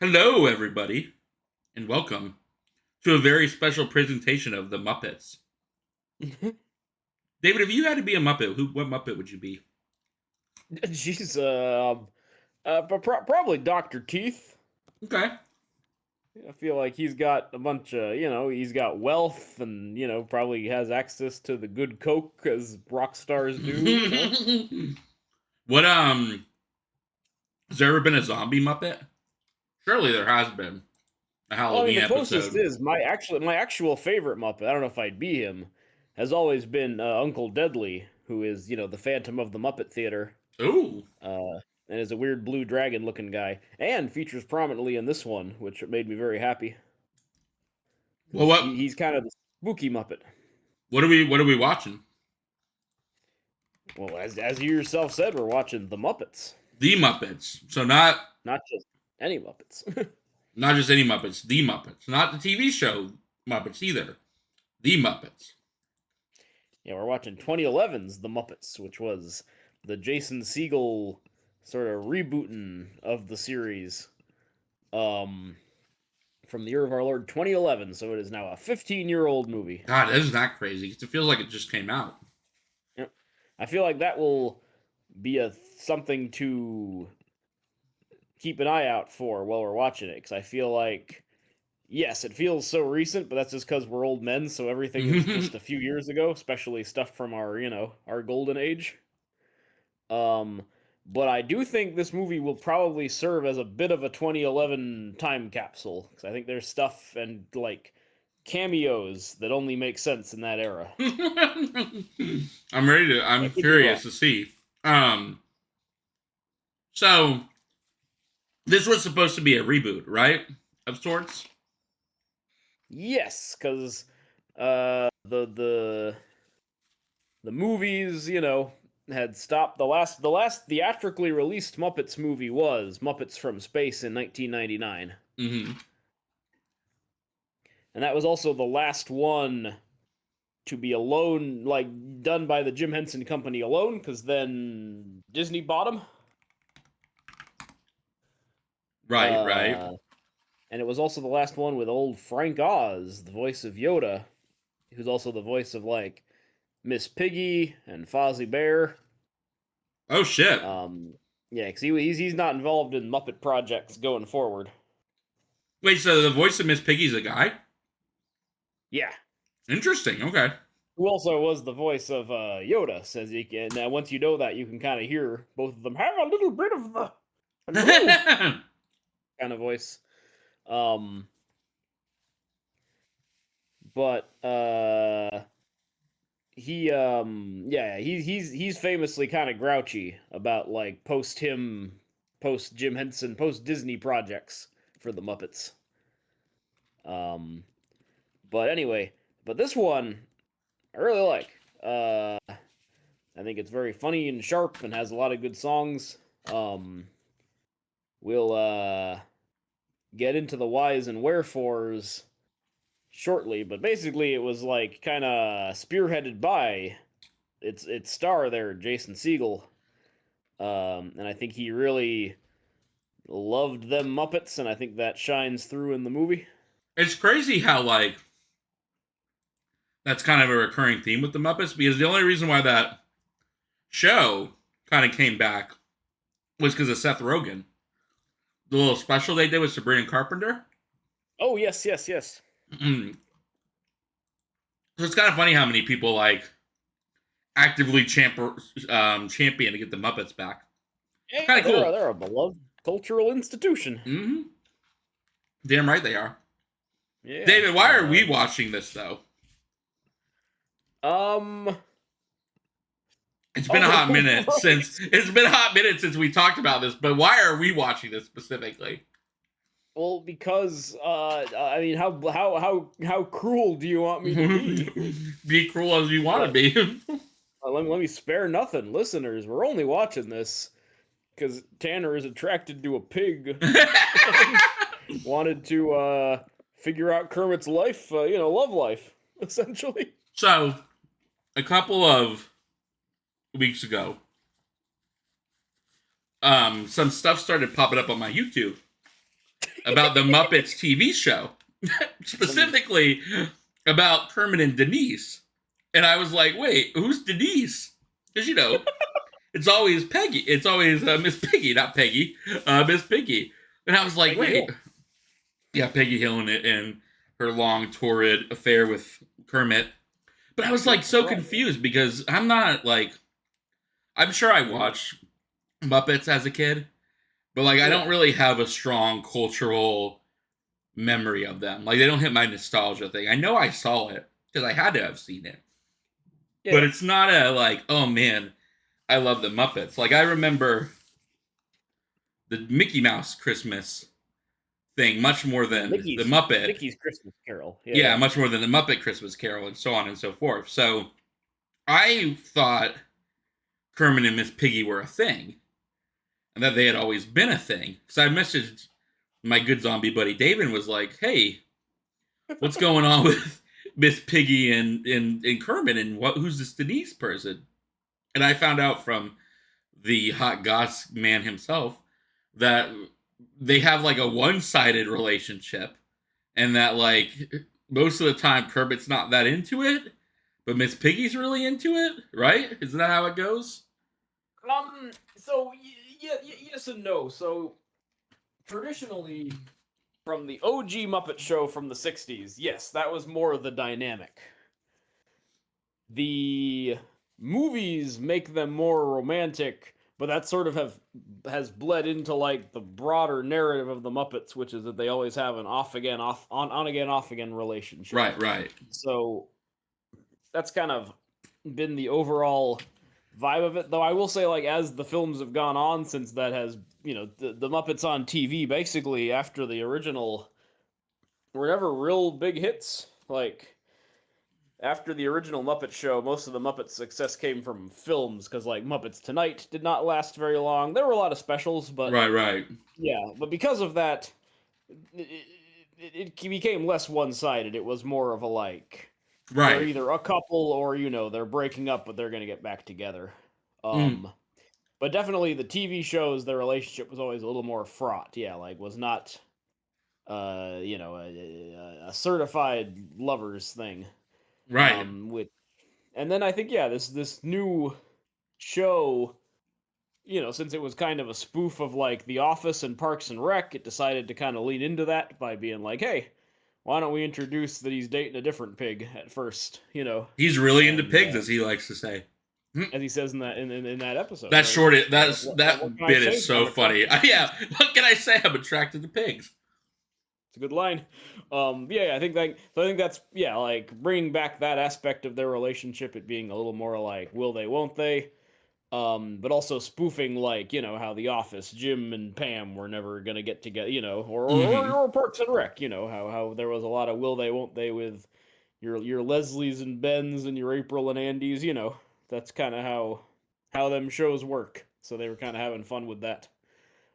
Hello, everybody, and welcome to a very special presentation of the Muppets. David, if you had to be a Muppet, what Muppet would you be? Jeez, probably Doctor Teeth. Okay. I feel like he's got a bunch of, he's got wealth and probably has access to the good coke as rock stars do. What has there ever been a zombie Muppet? Surely there has been a Well, I mean, Halloween the closest episode. is my actual favorite Muppet. I don't know if I'd be him. Has always been Uncle Deadly, who is the Phantom of the Muppet Theater, Ooh. uh, and is a weird blue dragon looking guy, and features prominently in this one, which made me very happy. Well, He's kind of the spooky Muppet. what are we watching? Well, as you yourself said, we're watching the Muppets, The Muppets. So not not just any Muppets. not just any Muppets, the Muppets. Not the TV show Muppets either. The Muppets. Yeah, we're watching 2011's The Muppets, which was the Jason Segel sort of rebooting of the series, um, from the year of our Lord 2011. So it is now a 15-year-old movie. God, that is not crazy. It feels like it just came out. Yep. I feel like that will be a something to keep an eye out for while we're watching it, because I feel like yes, it feels so recent, but that's just because we're old men, so everything is just a few years ago, especially stuff from our golden age. Um, but I do think this movie will probably serve as a bit of a 2011 time capsule, because I think there's stuff and like cameos that only make sense in that era. I I'm could be wrong. curious to see. Um, so this was supposed to be a reboot, right? Of sorts. Yes, because the movies, had stopped. The last theatrically released Muppets movie was Muppets from Space in 1999. Hmm. And that was also the last one to be alone, like done by the Jim Henson Company alone, because then Disney bought him. Right, right. Uh, and it was also the last one with old Frank Oz, the voice of Yoda, who's also the voice of like Miss Piggy and Fozzie Bear. Oh shit. Um, yeah, because he's not involved in Muppet projects going forward. Wait, so the voice of Miss Piggy's a guy? Yeah, Interesting. Okay. who also was the voice of Yoda. Says you can. Now, once you know that, you can kind of hear both of them have a little bit of the hello kind of voice. Um, but he's famously kind of grouchy about like post Jim Henson, post Disney projects for the Muppets. Um, but anyway, but this one I really like. I think it's very funny and sharp and has a lot of good songs. Um, we'll get into the whys and wherefores shortly, but basically it was like kind of spearheaded by its star there, Jason Segel. And I think he really loved them Muppets, and I think that shines through in the movie. It's crazy how like that's kind of a recurring theme with the Muppets because the only reason why that show kind of came back was because of Seth Rogen. The little special they did with Sabrina Carpenter. Oh yes, yes, yes. So it's kind of funny how many people like actively champion to get the Muppets back. Yeah, Kind of cool. they're a beloved cultural institution. Mm-hmm. Damn right they are. Yeah. David, why are we watching this though? Um. It's been a hot Oh, minute right. since we talked about this, but why are we watching this specifically? Well, because I mean, how cruel do you want me to be? Be cruel as you want to Uh, be. let me spare nothing, listeners. We're only watching this because Tanner is attracted to a pig and wanted to figure out Kermit's life, love life, essentially. So, a couple of weeks ago, some stuff started popping up on my YouTube, about the Muppets TV show, specifically about Kermit and Denise. And I was like, wait, who's Denise? Because, it's always Peggy. It's always Miss Piggy, not Peggy, Miss Piggy. And I was like, Peggy wait. Hill. Yeah, Peggy Hill and her long, torrid affair with Kermit. But I was like so confused because I'm not like, I'm sure I watched Muppets as a kid, but like I don't really have a strong cultural memory of them. Like they don't hit my nostalgia thing. I know I saw it because I had to have seen it, but it's not a like, oh man, I love the Muppets. Like I remember the Mickey Mouse Christmas thing much more than the Muppet. Mickey's Christmas Carol. Yeah, much more than the Muppet Christmas Carol and so on and so forth. So I thought Kermit and Miss Piggy were a thing and that they had always been a thing. So I messaged my good zombie buddy David and was like, hey, what's going on with Miss Piggy and Kermit and who's this Denise person? And I found out from the hot goss man himself that they have like a one-sided relationship and that like most of the time Kermit's not that into it, but Miss Piggy's really into it, right? Isn't that how it goes? So yes and no. So traditionally, from the OG Muppet Show from the '60s, yes, that was more the dynamic. The movies make them more romantic, but that sort of has bled into like the broader narrative of the Muppets, which is that they always have an off again, on again, off again relationship. Right. So that's kind of been the overall vibe of it. Though I will say, like, as the films have gone on since that has, the Muppets on TV, basically after the original were never real big hits. Like, after the original Muppet Show, most of the Muppets' success came from films, because, like, Muppets Tonight did not last very long. There were a lot of specials, but... Right. Yeah, but because of that, it became less one-sided. It was more of a, like... Right. They're either a couple or, they're breaking up, but they're going to get back together. But definitely the TV shows, their relationship was always a little more fraught. Yeah, like, was not, a certified lovers thing. Right. And then I think, this new show, since it was kind of a spoof of, like, The Office and Parks and Rec, it decided to kind of lean into that by being like, hey, why don't we introduce that he's dating a different pig at first, He's really into pigs, as he likes to say. As he says in that episode. That right? short, that bit is so funny. Yeah, what can I say? I'm attracted to pigs. It's a good line. I think that's like bringing back that aspect of their relationship, it being a little more like will they, won't they? But also spoofing, like, how The Office, Jim and Pam were never gonna get together, or Parks and Rec, how there was a lot of will they, won't they with your Leslies and Bens and your April and Andys, that's kind of how them shows work. So they were kind of having fun with that.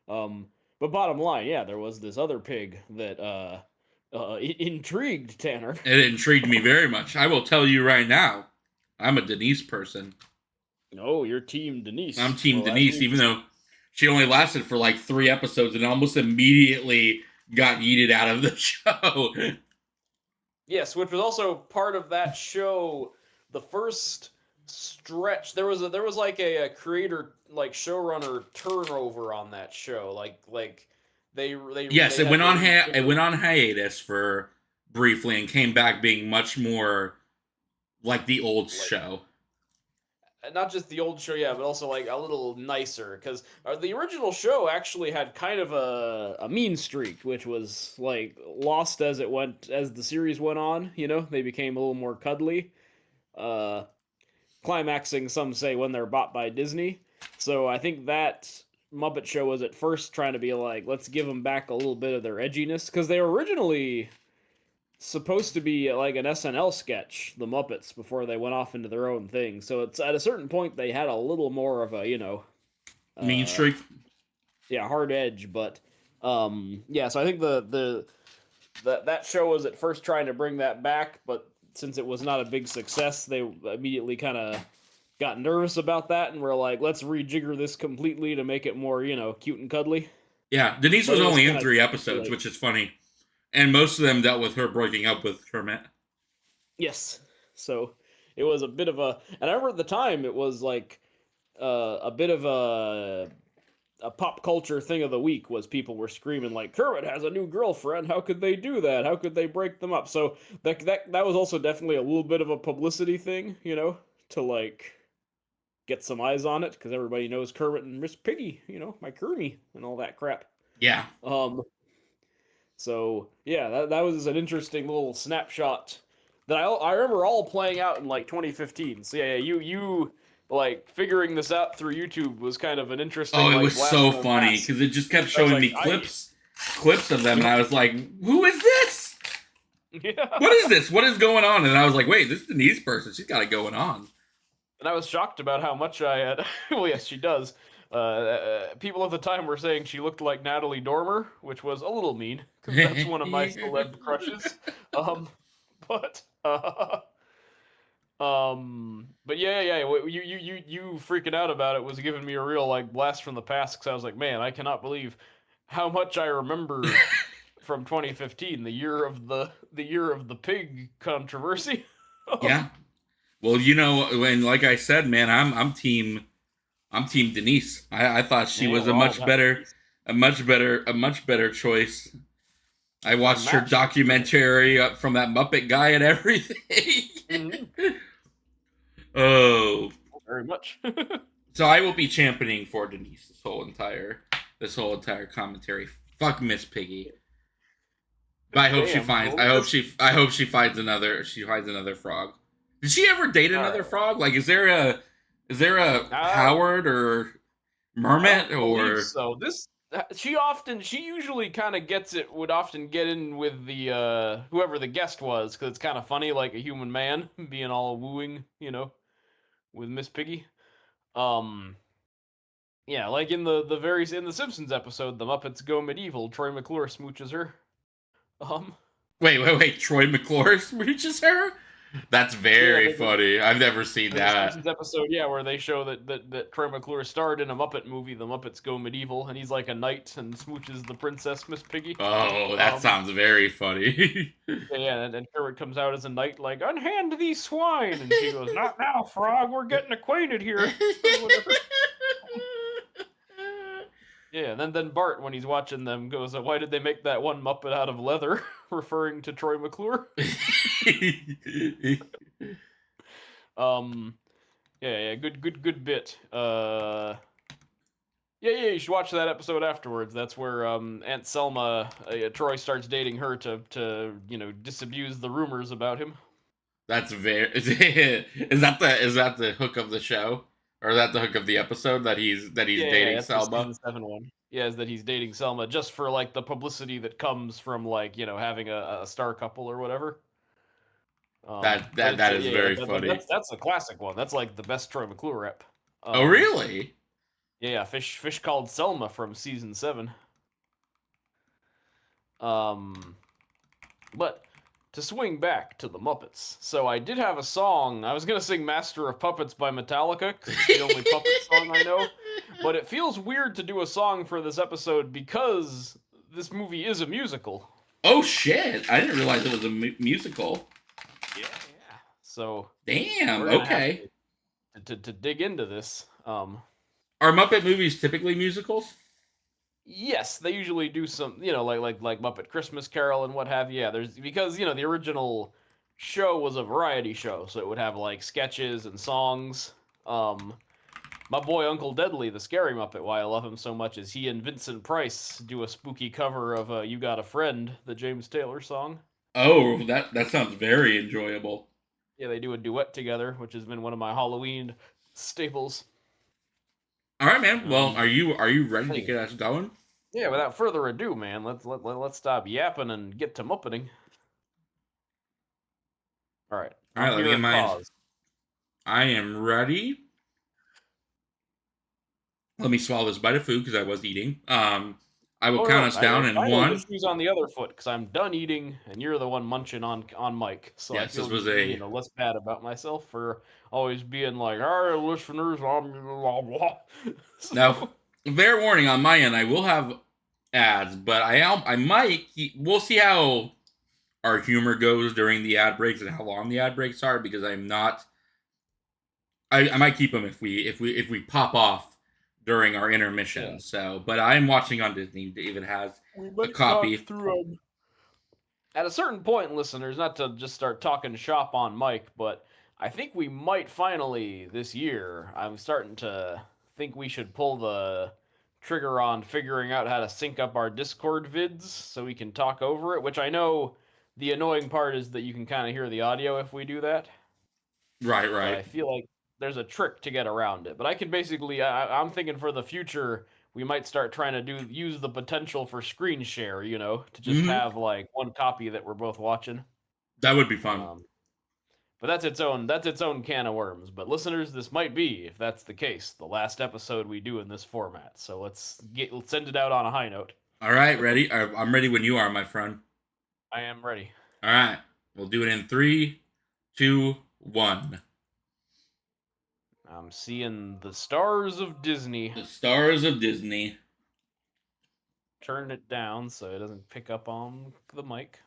But bottom line, there was this other pig that intrigued Tanner. It intrigued me very much. I will tell you right now, I'm a Denise person. Oh, you're Team Denise. I'm Team Denise, even though she only lasted for like 3 episodes and almost immediately got yeeted out of the show. Yes, which was also part of that show. The first stretch, there was like a creator, like, showrunner turnover on that show. Like they yes, it went on hiatus for briefly and came back being much more like the old show. Not just the old show, but also like a little nicer, because the original show actually had kind of a mean streak, which was like lost as the series went on. They became a little more cuddly, climaxing, some say, when they're bought by Disney. So I think that Muppet Show was at first trying to be like, let's give them back a little bit of their edginess, because they were originally supposed to be like an SNL sketch, the Muppets, before they went off into their own thing. So it's at a certain point they had a little more of a mean streak. Yeah, hard edge. But so I think that show was at first trying to bring that back, but since it was not a big success, they immediately kind of got nervous about that and were like, let's rejigger this completely to make it more cute and cuddly. Yeah, Denise But was it was only in kind of 3 episodes, like, which is funny, and most of them dealt with her breaking up with Kermit. yes. So it was a bit of a, and I remember at the time it was like a bit of a pop culture thing of the week was people were screaming like Kermit has a new girlfriend. How could they do that? How could they break them up? So that was also definitely a little bit of a publicity thing, to like get some eyes on it because everybody knows Kermit and Miss Piggy, my Kermie and all that crap. Yeah, Um, so yeah, that was an interesting little snapshot that I remember all playing out in like 2015. So yeah, you like figuring this out through YouTube was kind of an interesting oh, it like was blast so from the funny past. because it just kept I was showing like, me clips of them, and I was like, "Who is this? yeah. What is this? What is going on?" And I was like, "Wait, this is Denise person. She's got it going on." And I was shocked about how much I had. Well, yes, she does. People at the time were saying she looked like Natalie Dormer, which was a little mean because that's one of my celeb crushes. Um, but but yeah, you freaking out about it was giving me a real like blast from the past because I was like, man, I cannot believe how much I remember from 2015, the year of the pig controversy. Yeah. Well, when like I said, man, I'm team Denise. I thought she Yeah, was we're all about Denise. a much better choice. I watched her Unmatched. documentary from that Muppet guy and everything. Mhm. Oh, Very much. so I will be championing for Denise this whole entire commentary. Fuck Miss Piggy. But Damn. Well, I hope she finds another frog. Did she ever date all another right. frog? Like is there a Uh, Howard or I Mermit don't believe or so. She usually kind of would often get in with the whoever the guest was because it's kind of funny, like a human man being all wooing, with Miss Piggy. Um, yeah, like in in the Simpsons episode, the Muppets Go Medieval. Troy McClure smooches her. Um, wait, Troy McClure reaches her? That's yeah, very funny. I've never seen there's a that. Simpsons episode, yeah, where they show that Troy McClure starred in a Muppet movie, The Muppets Go Medieval, and he's like a knight and smooches the princess Miss Piggy. Oh, that Um, sounds very funny. yeah, and Kermit comes out as a knight, like, unhand these swine, and she goes, not now, frog, we're getting acquainted here, or whatever. Yeah, and then Bart, when he's watching them, goes, why did they make that one Muppet out of leather, referring to Troy McClure? Um, yeah, good bit. Yeah, you should watch that episode afterwards. That's where Aunt Selma, Troy starts dating her to disabuse the rumors about him. That's very is that the hook of the show? Or is that the hook of the episode that he's Yeah, dating that's the Selma? season 7 one. Yeah, is that he's dating Selma just for like the publicity that comes from like having a star couple or whatever. But it's That is yeah, very funny. that's a classic one. That's like the best Troy McClure rep. Oh Um, really? yeah, fish called Selma from season 7. Um, But to swing back to the Muppets, so I did have a song. I was gonna sing "Master of Puppets" by Metallica because it's the only puppet song I know. But it feels weird to do a song for this episode because this movie is a musical. Oh shit! I didn't realize it was a musical. Yeah. So Damn. we're gonna have Okay. to dig into this. Are Muppet movies typically musicals? Yes, they usually do some, like Muppet Christmas Carol and what have you. Yeah, there's because the original show was a variety show, so it would have like sketches and songs. Um, my boy Uncle Deadly, the scary Muppet, why I love him so much is he and Vincent Price do a spooky cover of "You Got a Friend," the James Taylor song. Oh, that sounds very enjoyable. Yeah, they do a duet together, which has been one of my Halloween staples. All right, man. Well, Um, are you ready to anyway, get us going? yeah, without further ado, man, let's stop yapping and get to Muppeting. All right, All I'm right, let me get hearing mine. pause. I am ready. Let me swallow this bite of food because I was eating. I will Oh count no, us down in finally the one. shoe's on the other foot because I'm done eating and you're the one munching on Mike. So I Yes, this feel was a less bad about myself for always being like, all right, listeners, blah blah blah. now. So Fair warning on my end. I will have ads, but I might. We'll see how our humor goes during the ad breaks and how long the ad breaks are because I'm not. I might keep them if we pop off during our Yeah. intermission. So, but I'm watching on Disney. David has We a might talk copy. through them. At a certain point, listeners, not to just start talking shop on Mike, but I think we might finally this year. I'm starting to think we should pull the trigger on figuring out how to sync up our Discord vids so we can talk over it, which I know the annoying part is that you can kind of hear the audio if we do that, Right, but right. I feel like there's a trick to get around it. But I can basically, I'm thinking for the future, we might start trying to use the potential for screen share, to just Hmm. have like one copy that we're both watching. That would be fun. Um, but that's its own can of worms. But listeners, this might be, if that's the case, the last episode we do in this format. So let's send it out on a high note. All right, ready? I'm ready when you are, my friend. I am ready. All right, we'll do it in three, two, one. I'm seeing the stars of Disney. The stars of Disney. Turn it down so it doesn't pick up on the mic.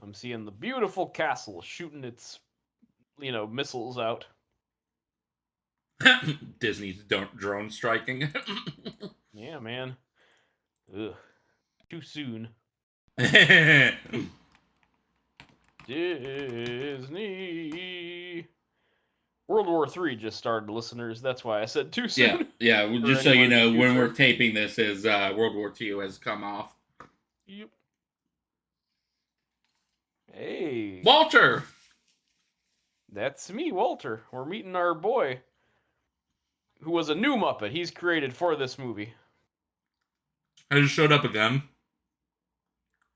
I'm seeing the beautiful castle shooting its, missiles out. Disney's drone striking. Yeah, man. Ugh. Too soon. Disney. World War III just started, listeners. That's why I said too Yeah, soon. yeah. Well, For just so you anyone in the know, when future. we're taping this, is World War II has come off. Yep. Hey, Walter. that's me, Walter. We're meeting our boy, who was a new Muppet. He's created for this movie. I just showed up again.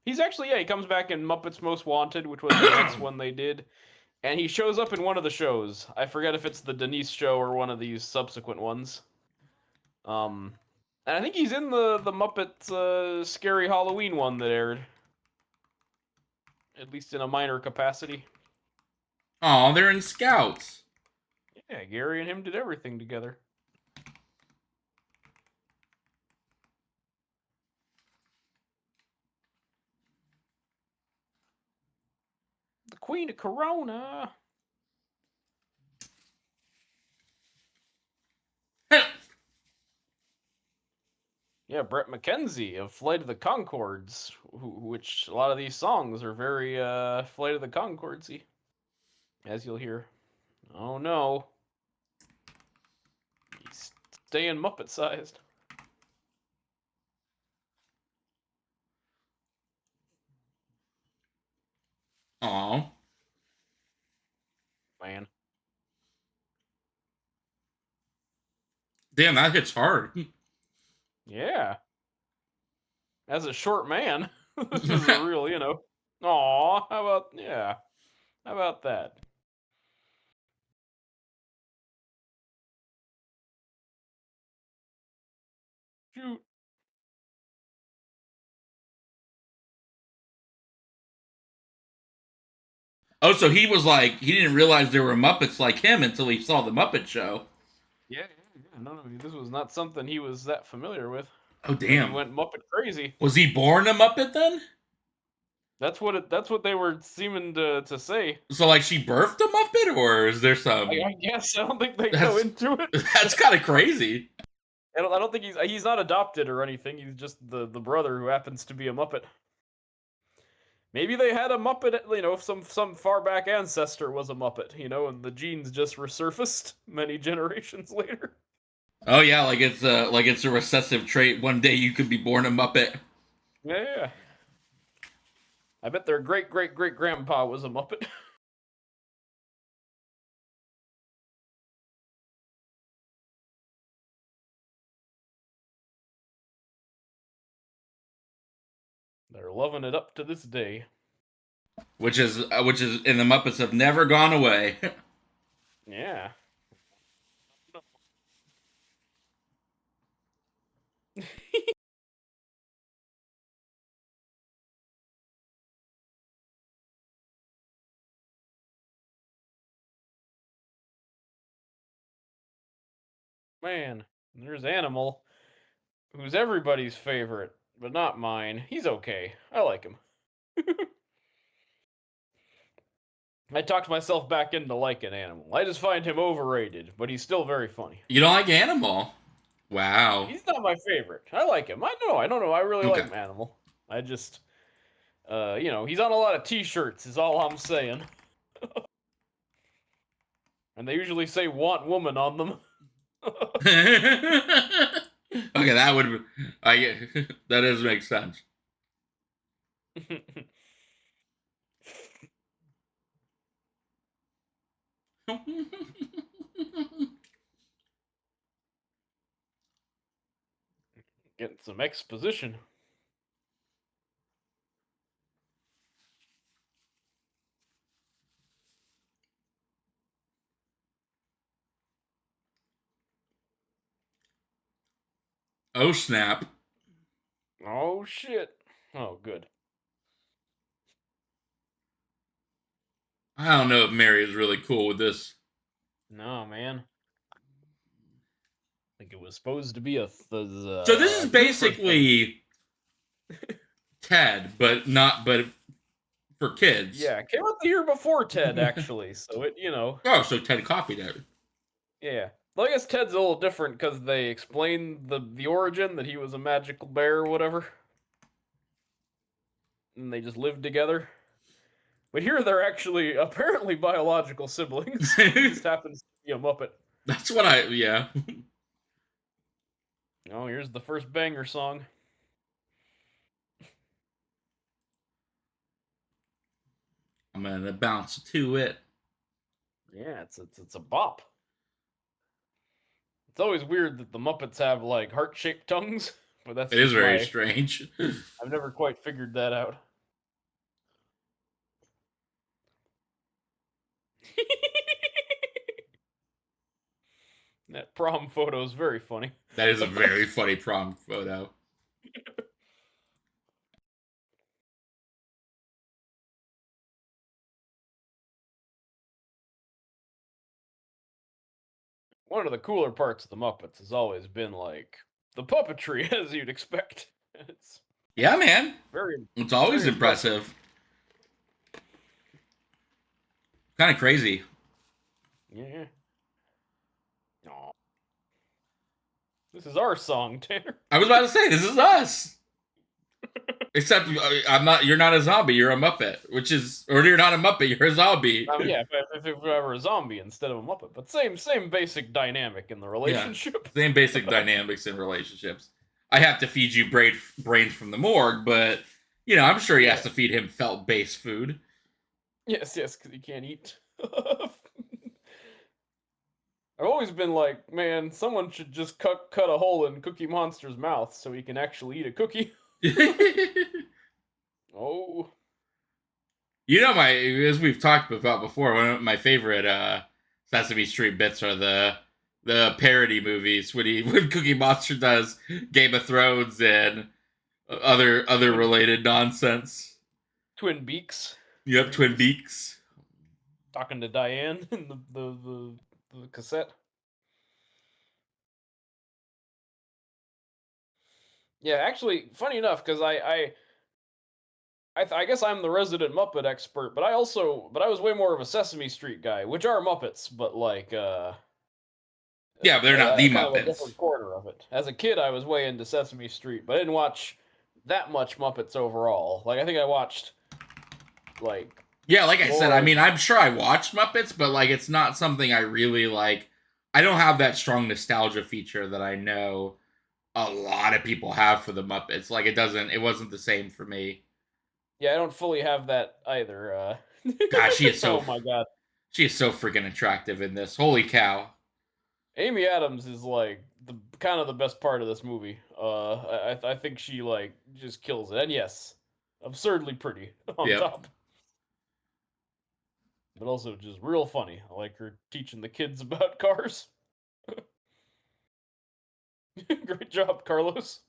He's actually, yeah, he comes back in Muppets Most Wanted, which was the next one they did. And he shows up in one of the shows. I forget if it's the Denise show or one of these subsequent ones. Um, and I think he's in the Muppets Scary Halloween one that aired, at least in a minor capacity. Oh, they're in Scouts. Yeah, Gary and him did everything together. The Queen of Corona. Yeah, Brett McKenzie of Flight of the Concords, which a lot of these songs are very Flight of the Concordsy, as you'll hear. Oh no, he's staying Muppet sized. Aw. Man, Damn, that hits hard. yeah. As a short man, this is a real, Aw, how about yeah? How about that? Shoot. Oh, so he was like, he didn't realize there were Muppets like him until he saw the Muppet Show. Yeah, yeah, yeah. No, no, this was not something he was that familiar with. Oh, And then he damn. went Muppet crazy. Was he born a Muppet then? That's what they were seeming to say. So, like, she birthed a Muppet, or is there I some? guess I don't think they go That's into it. that's kind of crazy. I don't think he's not adopted or anything. He's just the brother who happens to be a Muppet. Maybe they had a Muppet, some far back ancestor was a Muppet, and the genes just resurfaced many generations later. Oh yeah, like it's a recessive trait. One day you could be born a Muppet. Yeah, yeah. I bet their great great great grandpa was a Muppet. They're loving it up to this day. Which is and the Muppets have never gone away. Yeah. Man, there's Animal, who's everybody's favorite, but not mine. He's okay. I like him. I talked myself back into liking Animal. I just find him overrated, but he's still very funny. You don't like Animal? Wow. He's not my favorite. I like him. I don't know. I really Okay. like Animal. I just, he's on a lot of T-shirts. Is all I'm saying. And they usually say "want woman" on them. Okay, that would I that does make sense. Getting some exposition. Oh snap! Oh shit. Oh good. I don't know if Mary is really cool with this. No man. I think it was supposed to be a So this is twofer thing. basically Ted, but for kids. Yeah, it came out the year before Ted actually, so Oh, so Ted copied it. yeah. Well, I guess Ted's a little different because they explain the origin that he was a magical bear or whatever, and they just lived together. But here they're actually apparently biological siblings. He just happens to be a Muppet. That's yeah. Oh, here's the first banger song. I'm gonna bounce to it. Yeah, it's a bop. It's always weird that the Muppets have like heart-shaped tongues, but that's It is just very my. strange. I've never quite figured that out. That prom photo is very funny. That is a very funny prom photo. One of the cooler parts of the Muppets has always been like the puppetry, as you'd expect. It's Yeah, man. very, It's it's always very impressive. impressive. Kind of crazy. Yeah. Aw. This is our song, Tanner. I was about to say this is us. Except I'm not. You're not a zombie. You're a Muppet, or you're not a Muppet. You're a zombie. Yeah, if I were a zombie instead of a Muppet, but same basic dynamic in the Yeah, relationship. same basic dynamics in relationships. I have to feed you brains from the morgue, but I'm sure he has to feed him felt based food. Yes, because he can't eat. I've always been like, man, someone should just cut a hole in Cookie Monster's mouth so he can actually eat a cookie. Oh, As we've talked about before, one of my favorite Sesame Street bits are the parody movies when Cookie Monster does Game of Thrones and other related nonsense. Twin Beaks. Yep, Twin Beaks. Talking to Diane in the cassette. Yeah, actually, funny enough, because I guess I'm the resident Muppet expert, but I was way more of a Sesame Street guy, which are Muppets, but like Yeah, but they're not the kind of a Muppets. different corner of it. As a kid, I was way into Sesame Street, but I didn't watch that much Muppets overall. Like I think I watched like Yeah, like I said, I more. mean, I'm sure I watched Muppets, but like it's not something I really like. I don't have that strong nostalgia feature that I know a lot of people have for the Muppets. Like it wasn't the same for me. Yeah, I don't fully have that either. Gosh, Oh my god, she is so freaking attractive in this. Holy cow. Amy Adams is like the kind of the best part of this movie. I think she like just kills it, and yes, absurdly pretty on Yep. top, but also just real funny. I like her teaching the kids about cars. Great job, Carlos.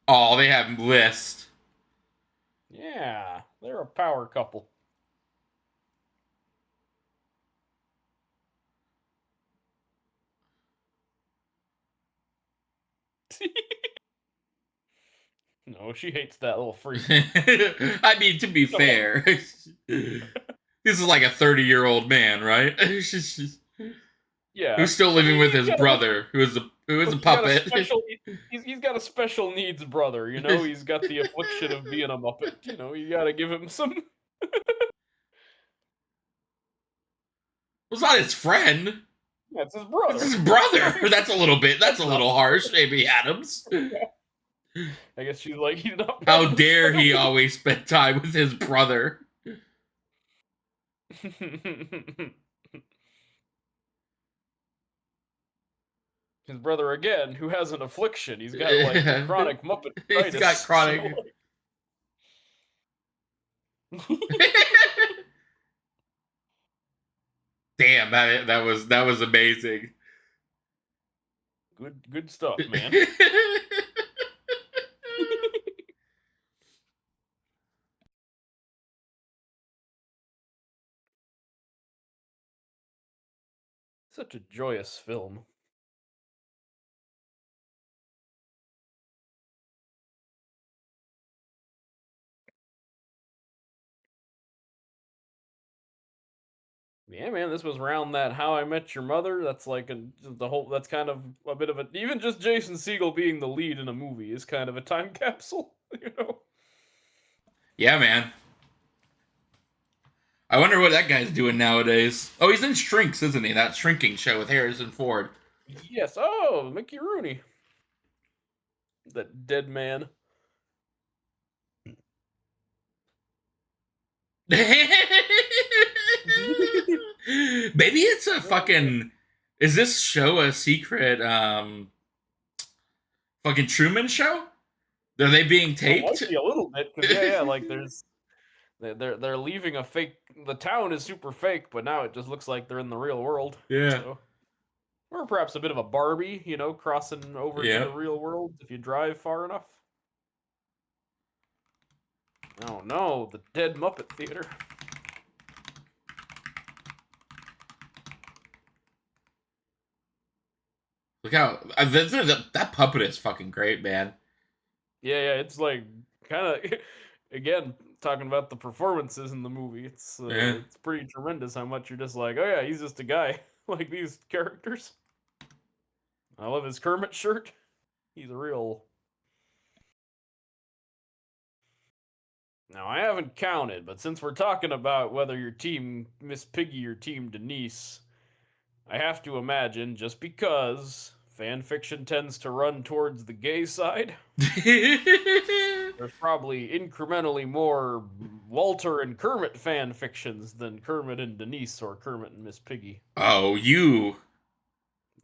Oh, they have list. Yeah. They're a power couple. No, she hates that little freak. I mean, to be fair, this is like a 30-year-old man, right? Yeah, Who's still I living mean, with his brother, who is a he's got a puppet. special. He's got a special needs brother. You know, he's got the affliction of being a Muppet. You know, you gotta give him some. It's not his friend. That's his It's brother. his brother. That's a little bit. That's a little harsh, Amy Adams. I guess she's like, he's not part How of the dare he family. always spend time with his brother? His brother again, who has an affliction. He's got like the chronic He's got Muppetitis. chronic. Damn, that was amazing. Good stuff, man. Such a joyous film. Yeah, man, this was around that How I Met Your Mother. That's like the whole. That's kind of a bit of a. Even just Jason Segel being the lead in a movie is kind of a time capsule. You know. Yeah, man. I wonder what that guy's doing nowadays. Oh, he's in Shrinks, isn't he? That shrinking show with Harrison Ford. Yes. Oh, Mickey Rooney, that dead man. Maybe it's a fucking. Is this show a secret fucking Truman Show? Are they being Well, taped? might be a little bit because yeah, like there's they're leaving a fake. The town is super fake, but now it just looks like they're in the real world. Yeah. So, or perhaps a bit of a Barbie, you know, crossing over to Yeah. the real world if you drive far enough. Oh no, the Dead Muppet Theater. Look how that puppet is fucking great, man. Yeah, it's like kind of again talking about the performances in the movie. Yeah. It's pretty tremendous how much you're just like, oh yeah, he's just a guy like these characters. I love his Kermit shirt. He's a real. Now I haven't counted, but since we're talking about whether your team Miss Piggy or Team Denise, I have to imagine just because fan fiction tends to run towards the gay side. There's probably incrementally more Walter and Kermit fan fictions than Kermit and Denise or Kermit and Miss Piggy. Oh, you,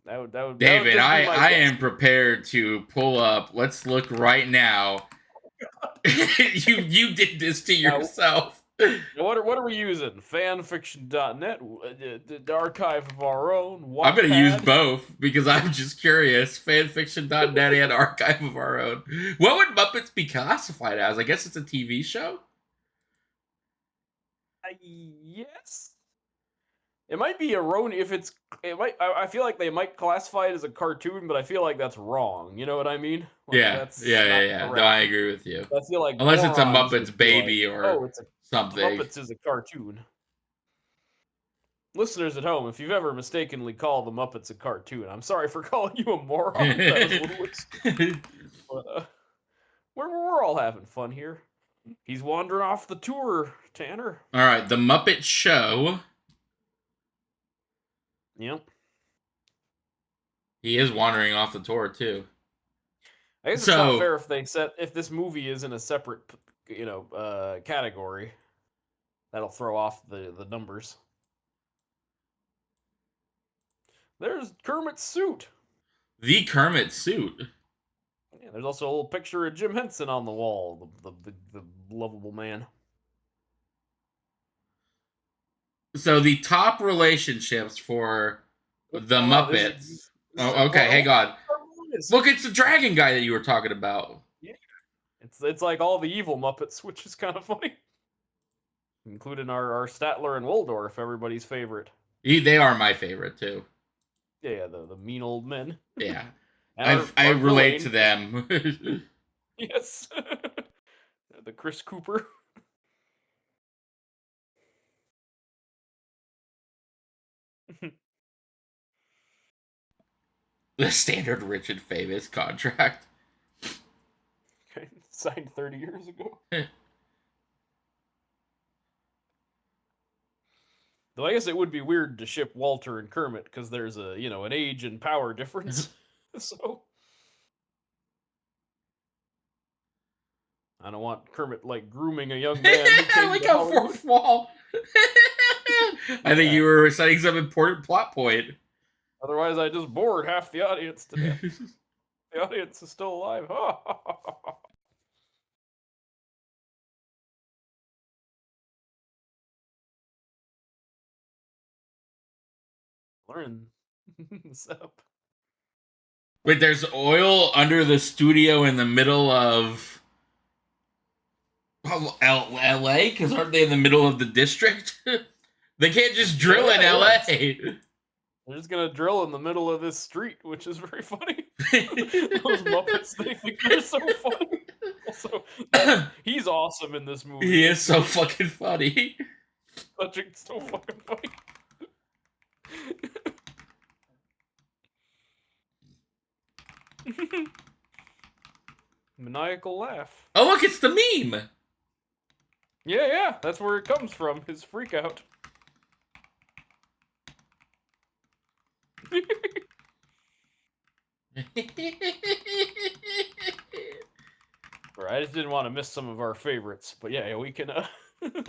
That would David, just be my I guess. am prepared to pull up. Let's look right now. You did this to Now, yourself. what are we using? Fanfiction.net, the archive of our own, I'm gonna use Wattpad. both because I'm just curious. Fanfiction.net and archive of our own. What would Muppets be classified as? I guess it's a TV show. Yes. It might be erroneous if it's. It might. I feel like they might classify it as a cartoon, but I feel like that's wrong. You know what I mean? Like Yeah, that's yeah, yeah, not yeah. No, correct. I agree with you. I feel like Unless it's a morons would Muppets be like, baby or "Oh, it's a something. Muppets is a cartoon." Listeners at home, if you've ever mistakenly called the Muppets a cartoon, I'm sorry for calling you a moron. That was a little extreme, but we're all having fun here. He's wandering off the tour, Tanner. All right, the Muppet Show. Yep. He is wandering off the tour too. I guess it's not So fair if this movie is in a separate, category. That'll throw off the numbers. There's Kermit's suit. the Kermit suit. Yeah, there's also a little picture of Jim Henson on the wall, the lovable man. So the top relationships for the Oh wow, Muppets. this is Oh, okay, hang on. harmonious. Look, it's the dragon guy that you were talking about. Yeah, it's like all the evil Muppets, which is kind of funny. including our Statler and Waldorf, everybody's favorite. They are my favorite too. Yeah, the mean old men. Yeah, And I our relate villain. to them. Yes. The Chris Cooper. The standard rich and famous contract. Signed 30 years ago. Though I guess it would be weird to ship Walter and Kermit because there's an age and power difference. So I don't want Kermit like grooming a young man who I came like to how Hollywood. fourth wall. I think Yeah. you were reciting some important plot point. Otherwise, I just bored half the audience to death. The audience is still alive. Learn setup. Wait, there's oil under the studio in the middle of LA? Because aren't they in the middle of the district? They can't just drill in LA. They're just gonna drill in the middle of this street, which is very funny. Those Muppets, they think they're so funny. Also, he's awesome in this movie. He is so fucking funny. So fucking funny. Maniacal laugh. Oh, look, it's the meme. Yeah, that's where it comes from. His freak out. I just didn't want to miss some of our favorites, but yeah, we can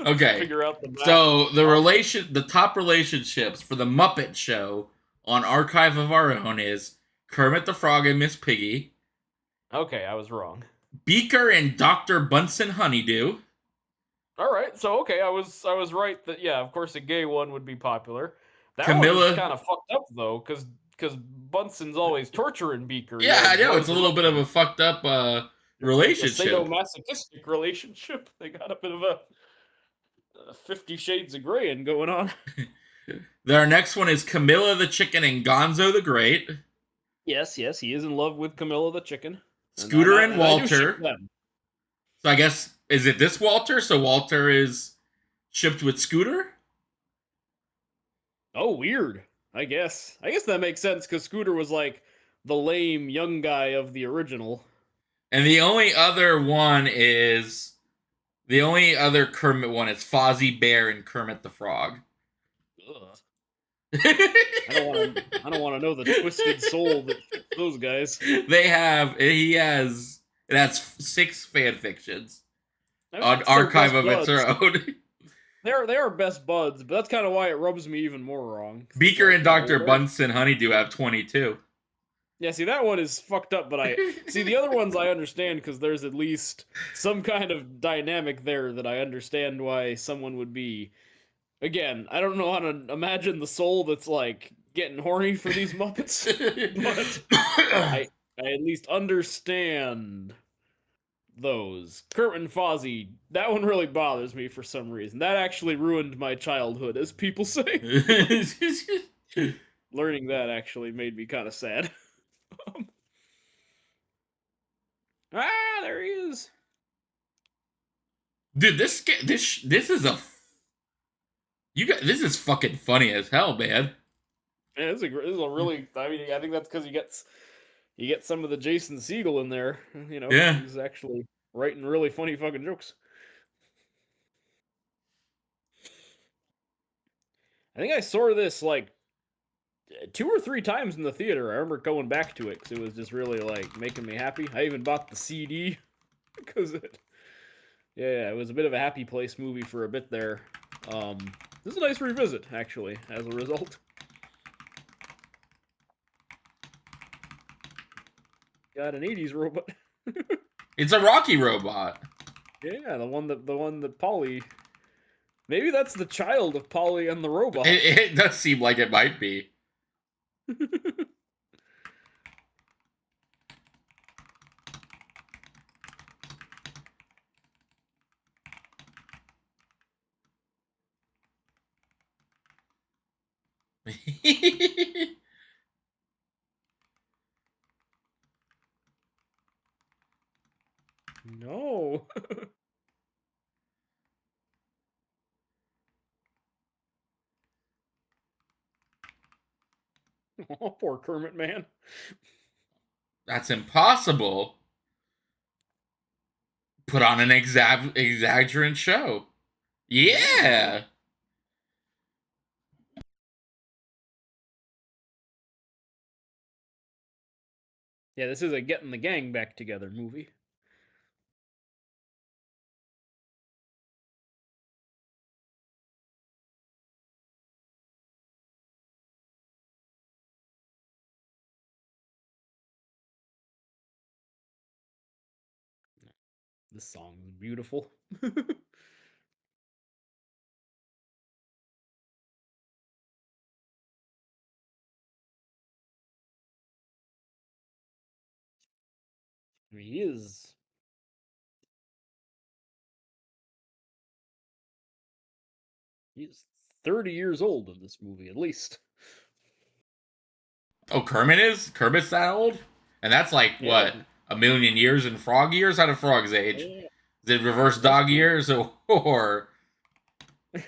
Okay. figure out the map. So the top relationships for the Muppet Show on Archive of Our Own is Kermit the Frog and Miss Piggy, Okay, I was wrong. Beaker and Dr. Bunsen Honeydew, All right, so okay, I was right that of course a gay one would be popular. That one Camilla. is kind of fucked up though, because Bunsen's always torturing Beaker. Yeah, I know, it's a blows him little up bit of and- a fucked up A relationship. sadomasochistic relationship. They got a bit of a 50 Shades of Grey in going on. Our next one is Camilla the Chicken and Gonzo the Great. Yes, he is in love with Camilla the chicken. Scooter and I do Walter. ship them. So I guess, is it this Walter? So Walter is shipped with Scooter? Oh, weird. I guess that makes sense because Scooter was like the lame young guy of the original. And the only other Kermit one is Fozzie Bear and Kermit the Frog. Ugh. I don't want to know the twisted soul that fits those guys. It has 6 fan fictions on Archive of its own. They are best buds, but that's kind of why it rubs me even more wrong. Beaker and Dr. Bunsen Honeydew have 22. Yeah, see, that one is fucked up, but the other ones I understand because there's at least some kind of dynamic there that I understand why someone would be. Again, I don't know how to imagine the soul that's like getting horny for these Muppets, but I at least understand those. Kurt and Fozzie, that one really bothers me for some reason. That actually ruined my childhood, as people say. Learning that actually made me kind of sad. There he is. Dude, this is fucking funny as hell, man. Yeah, this is a really. I mean, I think that's because you get some of the Jason Segel in there. Yeah. He's actually writing really funny fucking jokes. I think I saw this like 2 or 3 times in the theater. I remember going back to it because it was just really like making me happy. I even bought the CD because it was a bit of a happy place movie for a bit there. This is a nice revisit, actually, as a result. Got an 80s robot. It's a Rocky robot. Yeah, the one that Polly. Maybe that's the child of Polly and the robot. It does seem like it might be. No. Oh, poor Kermit man. That's impossible. Put on an exaggerant show. Yeah, man. Yeah. Yeah, this is a getting the gang back together movie. This song is beautiful. I mean, he's 30 years old in this movie at least. Oh, Kermit is? Kermit's that old? And that's like, Yeah. what, a million years in frog years? How do frogs age? Yeah. Is it reverse Must dog be. years or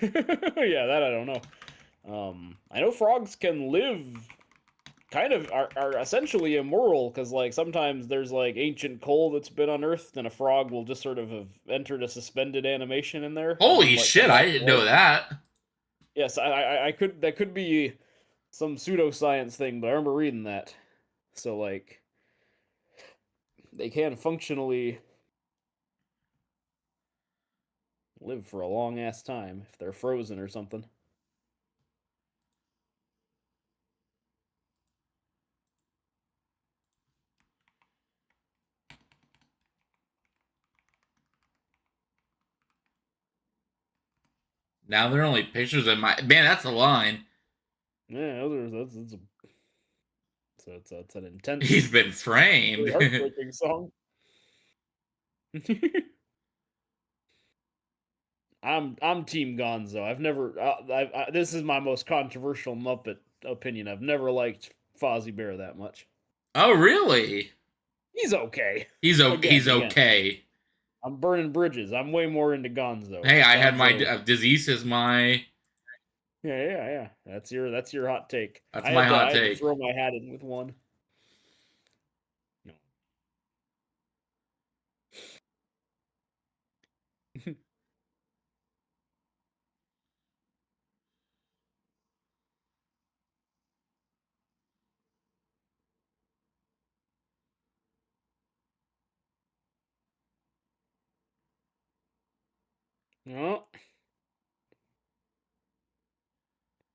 Yeah, that I don't know. I know frogs can live kind of are essentially immoral because like sometimes there's like ancient coal that's been unearthed and a frog will just sort of have entered a suspended animation in there and then holy like come shit, I back to didn't know life. that. Yes, I could that could be some pseudoscience thing, but I remember reading that. So like they can functionally live for a long ass time if they're frozen or something. Now there are only pictures of my man, that's a line. Yeah, it's an He's intense, been very framed. heartbreaking song. I'm Team Gonzo. I've never. This is my most controversial Muppet opinion. I've never liked Fozzie Bear that much. Oh really? He's okay. He's Again, okay. I'm burning bridges. I'm way more into Gonzo. Hey, I had my Gonzo. disease is my Yeah. That's your hot take. that's my I hot had to take. throw my hat in with one. Oh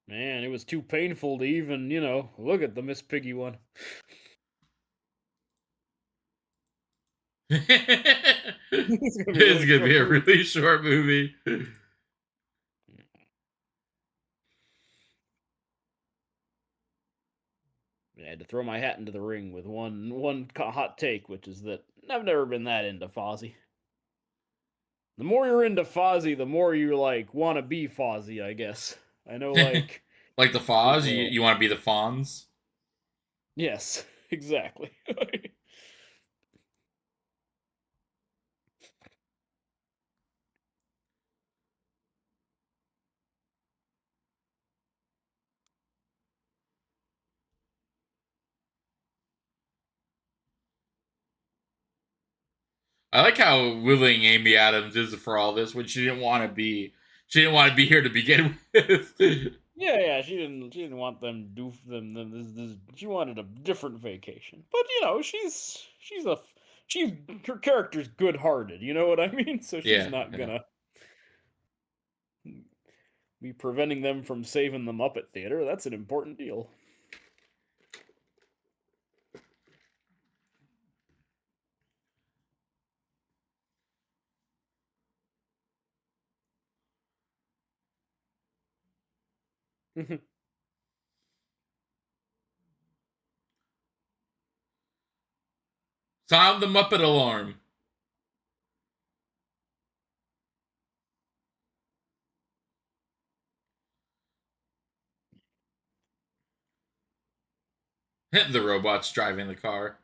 man, it was too painful to even look at the Miss Piggy one. It's gonna be a It's really gonna be short a movie. really short movie. I had to throw my hat into the ring with hot take, which is that I've never been that into Fozzie. The more you're into Fozzie, the more you like want to be Fozzie, I guess. I know, like, Like the you Foz, know, you want to be the Fonz? yes, exactly. I like how willing Amy Adams is for all this when she didn't want to be. She didn't want to be here to begin with. Yeah. She didn't want them to do this. She wanted a different vacation, but she's her character's good-hearted. You know what I mean? So she's Yeah, not yeah. gonna be preventing them from saving the Muppet Theater. That's an important deal. Sound the Muppet alarm. The robot's driving the car.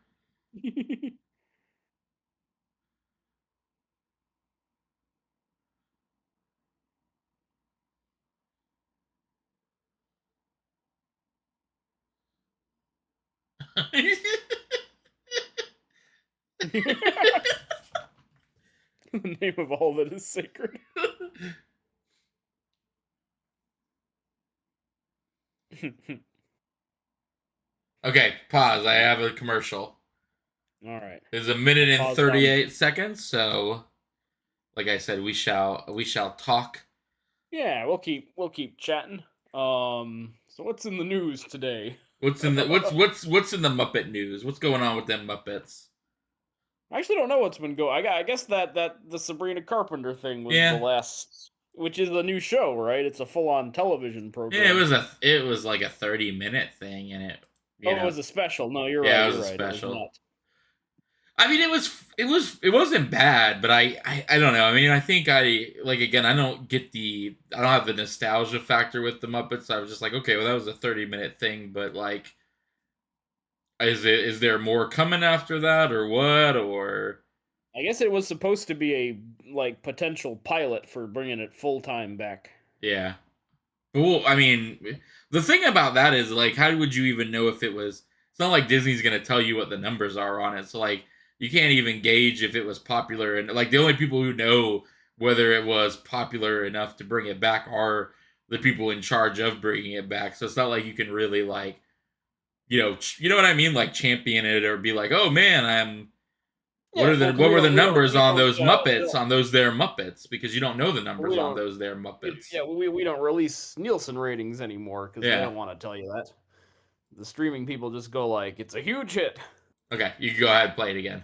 The name of all that is sacred. Okay, pause. I have a commercial. All right. It's a minute and Pause down. 38 seconds. So, like I said, we shall talk. Yeah, we'll keep chatting. So what's in the news today? What's in the what's in the Muppet news? What's going on with them Muppets? I actually don't know what's been going. I guess that the Sabrina Carpenter thing was the Yeah, last, which is the new show, right? It's a full-on television yeah. program. It was like a 30-minute thing, and it you Oh, it know was a special. No, you're yeah, right. it was You're a right. It was special. not. I mean, it wasn't bad, but I don't know. I mean, I think like again, I don't have the nostalgia factor with the Muppets. I was just like, okay, well, that was a 30-minute thing, but like, is there more coming after that or what or I guess it was supposed to be a like potential pilot for bringing it full time back. yeah. Well, I mean, the thing about that is like, how would you even know if it was? It's not like Disney's gonna tell you what the numbers are on it, so like, you can't even gauge if it was popular. And like, the only people who know whether it was popular enough to bring it back are the people in charge of bringing it back. So it's not like you can really like, you know what I mean, like champion it or be like, oh man, I'm Yeah, well, 'cause what were the we don't, numbers we on don't, those Muppets on those there Muppets because you don't know the we numbers on don't, those there Muppets. yeah, we don't release Nielsen ratings anymore because they Yeah. don't want to tell you that. The streaming people just go like, it's a huge hit. Okay, you can go ahead and play it again.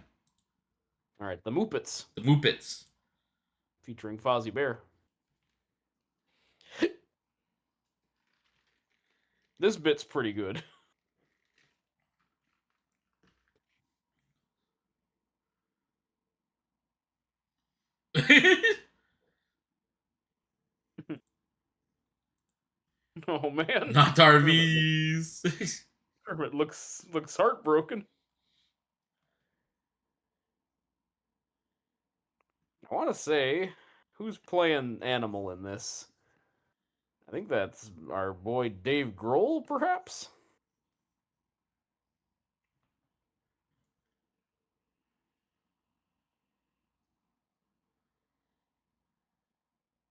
All right, the Muppets The Muppets. featuring Fozzie Bear. This bit's pretty good. Oh man, Not Kermit, RVs. Kermit looks heartbroken. I want to say, who's playing Animal in this? I think that's our boy Dave Grohl, perhaps.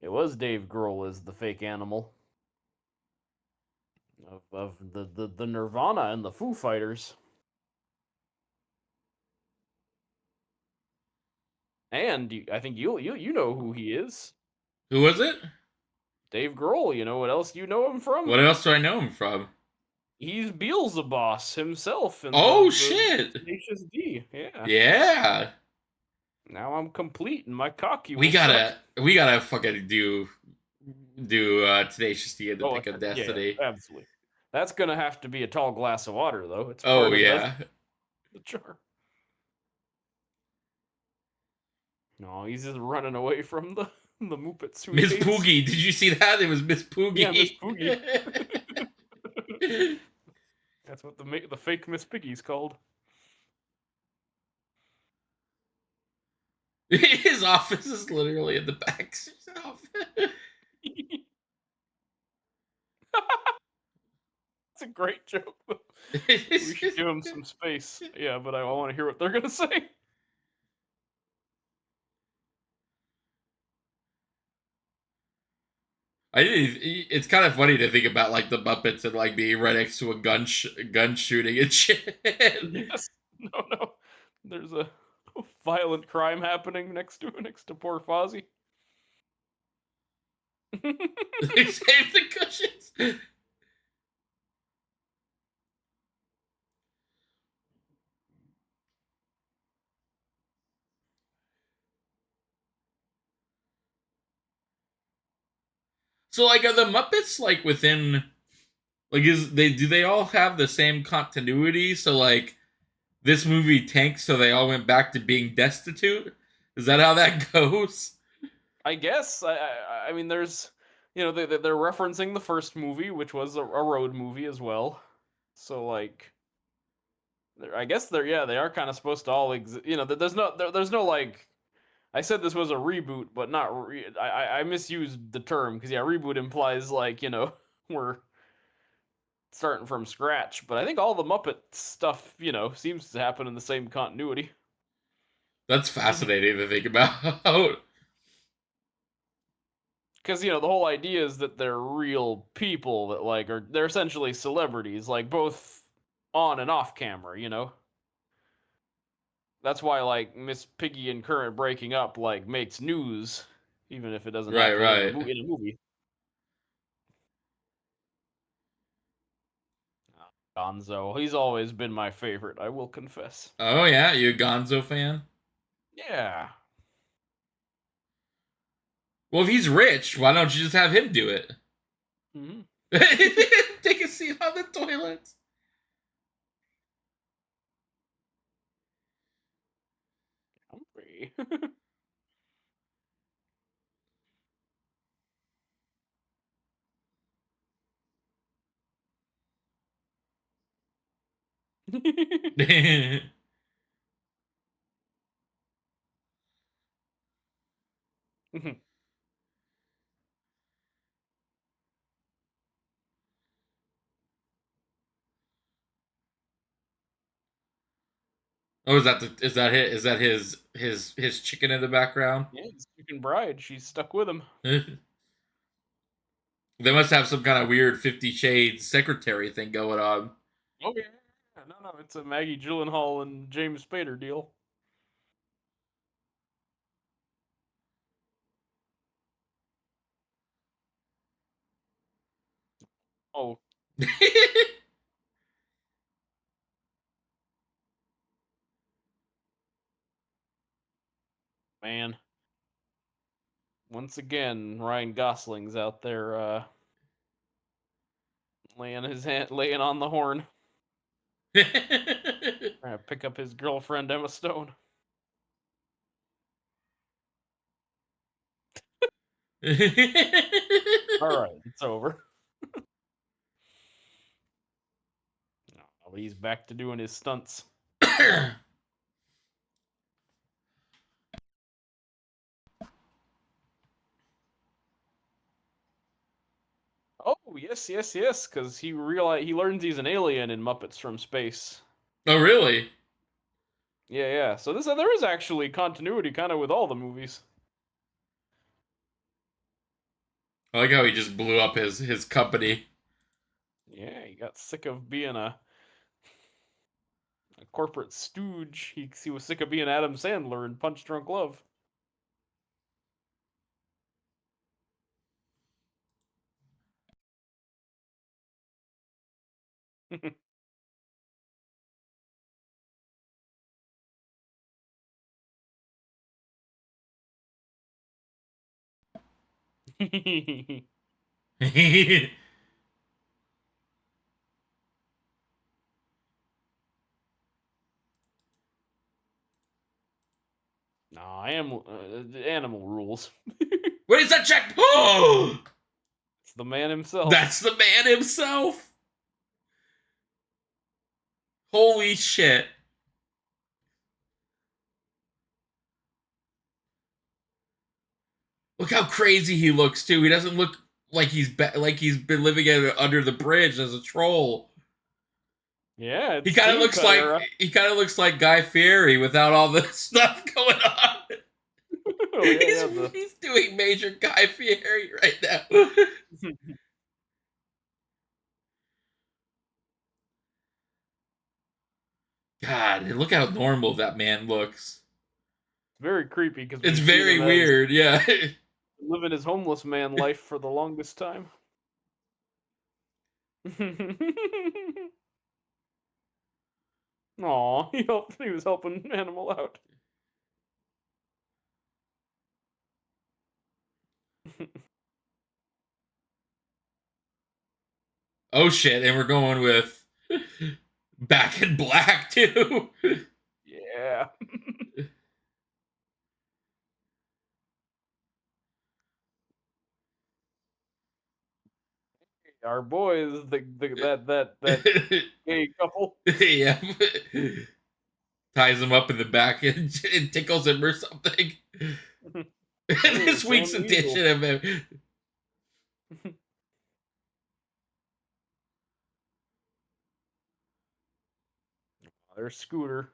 It was Dave Grohl as the fake animal of the Nirvana and the Foo Fighters. And I think you know who he is. Who was it? Dave Grohl. You know what else you know him from? What else do I know him from? He's Beelzebub himself in Oh the shit! Tenacious D. Yeah. Yeah, Now I'm complete, and my cocky we will suck. gotta fucking do Tenacious D in the Oh, Pick of yeah, Destiny. absolutely. That's gonna have to be a tall glass of water, though. It's Oh part of the yeah, the charm. No, he's just running away from the Muppets who he Miss hates. Poogie. Did you see that? It was Miss Yeah, Miss Poogie. Poogie. That's what the fake Miss Piggy's called. His office is literally in the back. It's a great joke. We should give him some space. Yeah, but I want to hear what they're gonna say. It's kind of funny to think about like the Muppets and like being right next to a gun shooting and shit. Yes. No, no. There's a violent crime happening next to poor Fozzie. They saved the cushions. So like, are the Muppets like within like is they do they all have the same continuity? So like, this movie tanked, so they all went back to being destitute. Is that how that goes? I guess. I mean, there's, they're referencing the first movie, which was a road movie as well. So like, I guess they're yeah they are kind of supposed to all exist. You know, there's no like I said this was a reboot, but not. I misused the term because yeah, reboot implies like we're starting from scratch. But I think all the Muppet stuff seems to happen in the same continuity. That's fascinating to think about. Because the whole idea is that they're real people that like are they're essentially celebrities, like both on and off camera. That's why like Miss Piggy and Current breaking up like makes news, even if it doesn't Right, happen in right. in a movie. Gonzo, he's always been my favorite. I will confess. Oh yeah, you a Gonzo fan? Yeah. Well, if he's rich, why don't you just have him do it? Hmm. Take a seat on the toilet. Humphrey. Oh, is that his chicken in the background? Yeah, his chicken bride. She's stuck with him. They must have some kind of weird 50 Shades secretary thing going on. Oh yeah. No, no, it's a Maggie Gyllenhaal and James Spader deal. Oh man. Once again, Ryan Gosling's out there laying on the horn. Trying to pick up his girlfriend Emma Stone. All right, it's over. Oh, he's back to doing his stunts. Oh yes, yes, yes, because he learns he's an alien in Muppets from Space. Oh, really? Yeah, yeah. So there is actually continuity kind of with all the movies. I like how he just blew up his company. Yeah, he got sick of being a corporate stooge. He was sick of being Adam Sandler in Punch Drunk Love. Nah, animal rules. What is that check? Oh, It's the man himself. that's the man himself. Holy shit! Look how crazy he looks too. He doesn't look like like he's been living under the bridge as a troll. Yeah, He it's kind of clean looks cut like era. Guy Fieri without all this stuff going on. Oh yeah, yeah. The He's doing major Guy Fieri right now. God, look how normal that man looks. very creepy because It's we've seen very him as weird, yeah. living his homeless man life for the longest time. Aw, he was helping Animal out. Oh shit, and we're going with Back in Black too. Yeah. Our boys, that gay couple. Yeah. Ties him up in the back and tickles him or something. Ooh, This Sam week's the Eagle. edition of him. There's Scooter.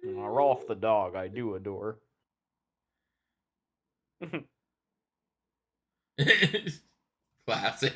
Rolf the dog, I do adore. Classic.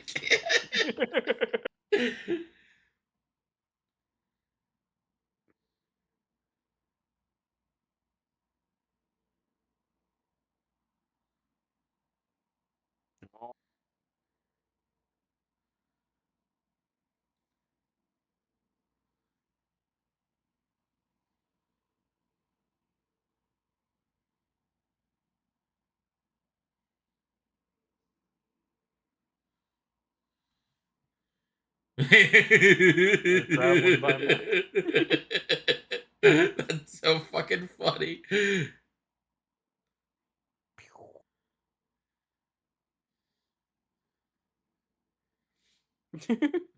Traveling by map. That's so fucking funny.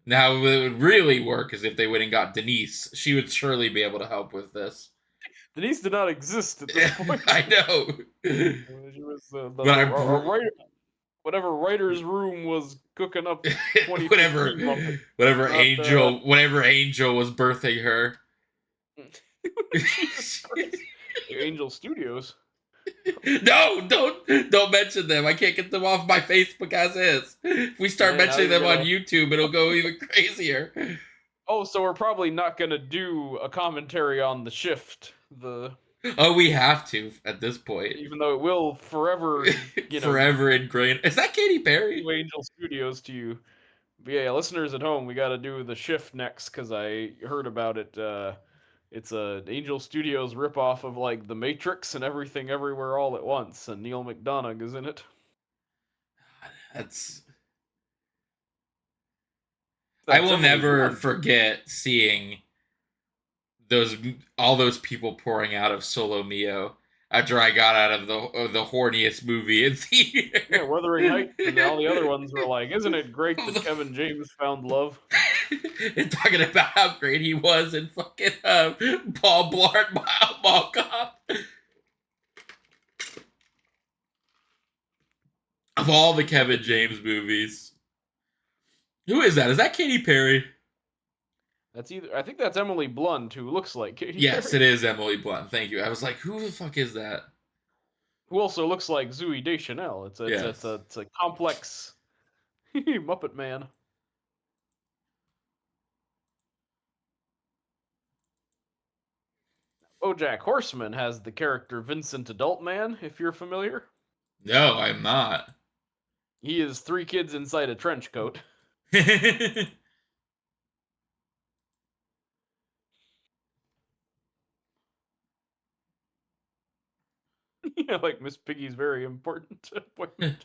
Now, what would really work is if they went and got Denise. She would surely be able to help with this. Denise did not exist at this point. I know. She was But a writer, whatever writer's room was cooking up whatever 2015 Muppet. whatever Not whatever angel was birthing her. Jesus Christ. Angel Studios. No, don't mention them. I can't get them off my Facebook as is. If we start Man, now mentioning you're them on gonna. YouTube, it'll go even crazier. Oh, so we're probably not gonna do a commentary on the shift. The Oh, we have to at this point. Even though it will forever, Forever ingrained. Is that Katy Perry? do Angel Studios to you. But yeah, listeners at home, we got to do the shift next because I heard about it. It's a Angel Studios ripoff of like The Matrix and Everything Everywhere All at Once, and Neil McDonough is in it. That's. I That's will Emily never Blunt. forget seeing those all those people pouring out of Solo Mio after I got out of the horniest movie in Yeah, theater. Wuthering Heights, and all the other ones were like, "Isn't it great that Kevin James found love?" And talking about how great he was in fucking Paul Blart Mall Cop. Of all the Kevin James movies. Who is that? Is that Katy Perry? That's either. I think that's Emily Blunt, who looks like Katy Yes, Perry, it is Emily Blunt. Thank you. I was like, who the fuck is that? who also looks like Zooey Deschanel. Yes. It's a complex Muppet Man. BoJack Horseman has the character Vincent Adultman, if you're familiar. No, I'm not. He is three kids inside a trench coat. Yeah, like Miss Piggy's very important appointment.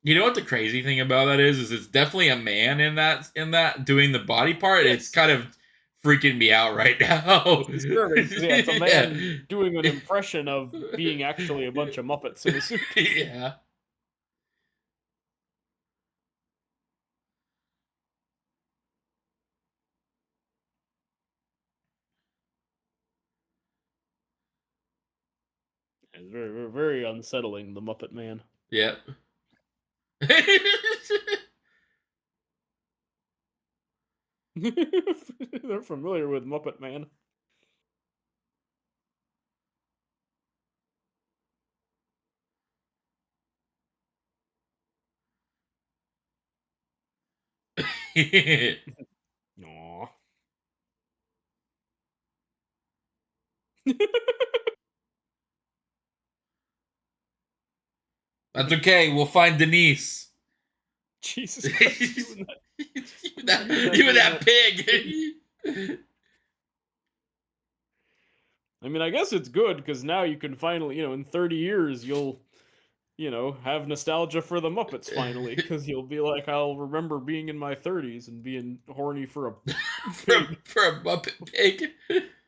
You know what the crazy thing about that is? Is it's definitely a man in that doing the body part. It's Yes, kind of freaking me out right now. it's disturbing because yeah, it's a man Yeah. doing an impression of being actually a bunch of Muppets in a suit. Yeah. It's very unsettling. The Muppet Man. Yep. They're familiar with Muppet Man. Aw. That's okay. We'll find Denise. Jesus Christ, you you and that, and that, you you and and that that pig. pig. I mean, I guess it's good because now you can finally, in 30 years, you'll, have nostalgia for the Muppets finally because you'll be like, I'll remember being in my 30s and being horny for a pig, for a Muppet pig.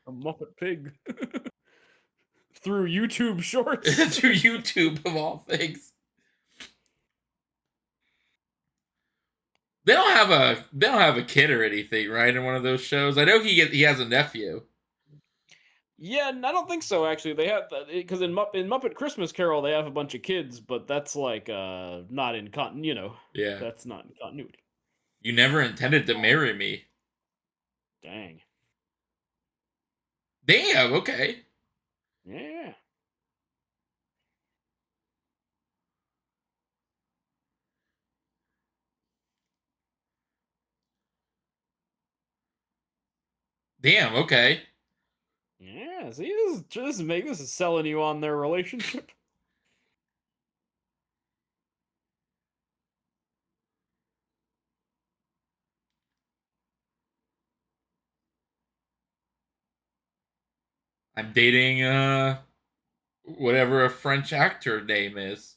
a Muppet pig, through YouTube Shorts. Through YouTube of all things. They don't have a kid or anything, right? In one of those shows, I know he has a nephew. Yeah, and I don't think so. Actually, they have because in Muppet Christmas Carol they have a bunch of kids, but that's like not in Yeah, that's not in continuity. you never intended to marry me. Dang. Damn. Okay. Yeah. Damn. Okay. Yeah. See, this is selling you on their relationship. I'm dating whatever a French actor name is.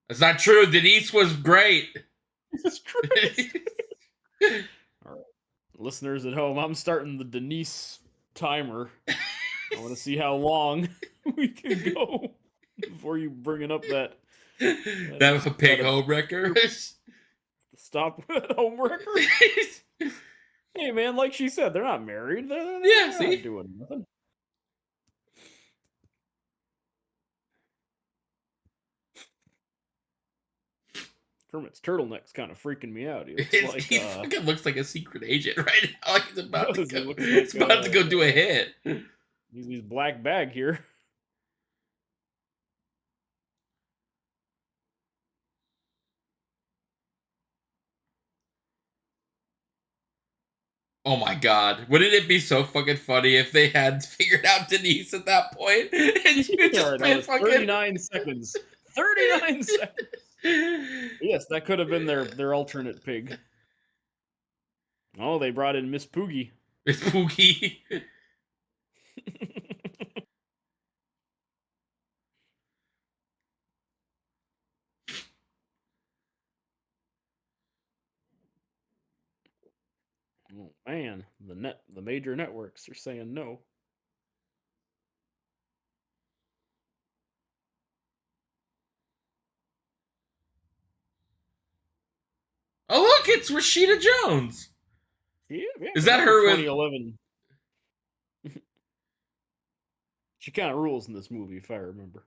That's not true. Denise was great. Jesus Christ. All right. Listeners at home, I'm starting the Denise timer. I want to see how long we can go before you bringing up That that pig that home wrecker. stop home record. Hey man, like she said, they're not married. Yeah, They're not see? doing nothing. Kermit's turtleneck's kind of freaking me out. He looks like He fucking looks like a secret agent right now. Like does. He looks he's like about to go do a hit. he's black bag here. Oh my god. Wouldn't it be so fucking funny if they had figured out Denise at that point and you All just right, that been was fucking 39 seconds. 39 seconds. Yes, that could have been their alternate pig. Oh, they brought in Miss Poogie. It's Pookie. Oh man, the major networks are saying no. Oh look, it's Rashida Jones. Yeah, yeah, Is that another her with 2011. She kind of rules in this movie, if I remember.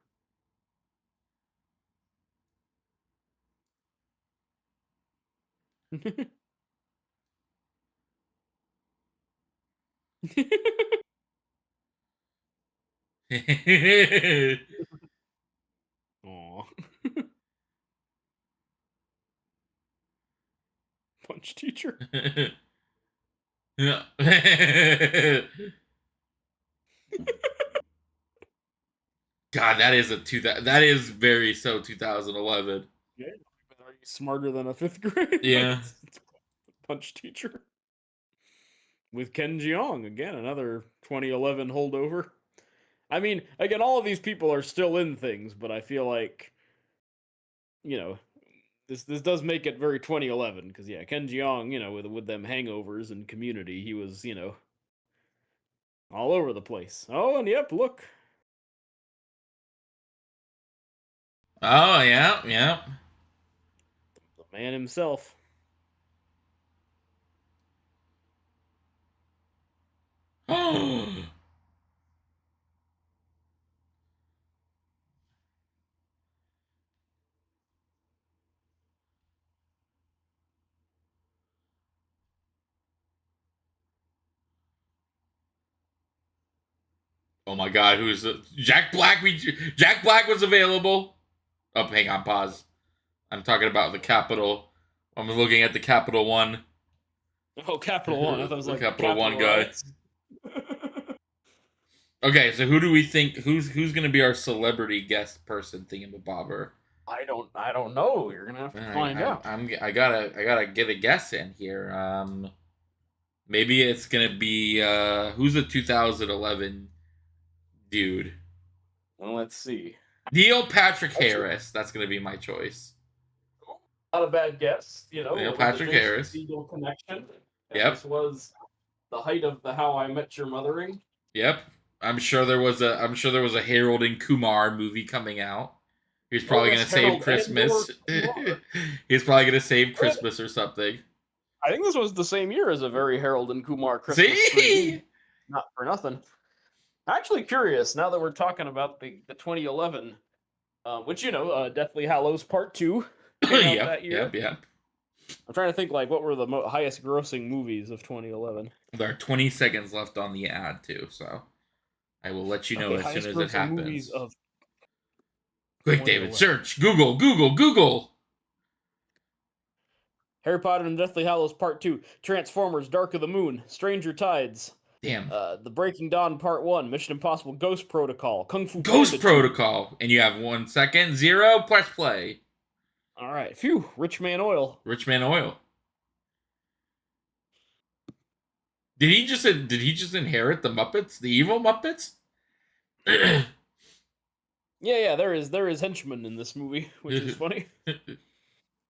Aw. Punch teacher. Yeah. God, that is very so 2011. Yeah, are you smarter than a fifth grade? Like Yeah. it's punch teacher with Ken Jeong again, another 2011 holdover. I mean, again, all of these people are still in things, but I feel like you know this does make it very 2011 because yeah, Ken Jeong, with them hangovers and Community, he was all over the place. Oh, and yep, look, Oh yeah, yeah. the man himself. Oh my God, who's Jack Black? Jack Black was available. Oh, hang on, pause. I'm talking about the Capitol. I'm looking at the Capitol one. Oh, Capital One. I thought it was The like Capital One Capital guy. Riots. Okay, so who do we think who's going to be our celebrity guest person thingamabobber? I don't know. You're gonna have to find out. I gotta get a guess in here. Maybe it's gonna be who's a 2011 dude? Well, let's see. Neil Patrick Actually, Harris. That's gonna be my choice. not a bad guess. Neil With the Patrick Jason Harris. Segel connection, and Yep, this was the height of the How I Met Your Mothering. yep. I'm sure there was a Harold and Kumar movie coming out. He's Oh probably gonna yes, save Harold and/or Christmas. Kumar. He's probably gonna save Well, Christmas or something. I think this was the same year as a very Harold and Kumar Christmas See? 3D. Not for nothing. Actually, curious now that we're talking about the 2011, which Deathly Hallows Part Two came out Yep, that year. yep, yep. I'm trying to think like what were the highest grossing movies of 2011. There are 20 seconds left on the ad too, so I will let you know Okay, as soon highest as it grossing movies happens. of Quick, David, 2011. search Google, Google, Google. Harry Potter and Deathly Hallows Part 2, Transformers Dark of the Moon, Stranger Tides, Damn. The Breaking Dawn Part 1, Mission Impossible Ghost Protocol, Kung Fu Panda Ghost 2. Protocol. And you have 1 second. Zero. Press play. All right, phew, Rich Man Oil. Rich Man Oil. Did he just inherit the Muppets? The evil Muppets? Yeah, there is henchman in this movie, which is funny.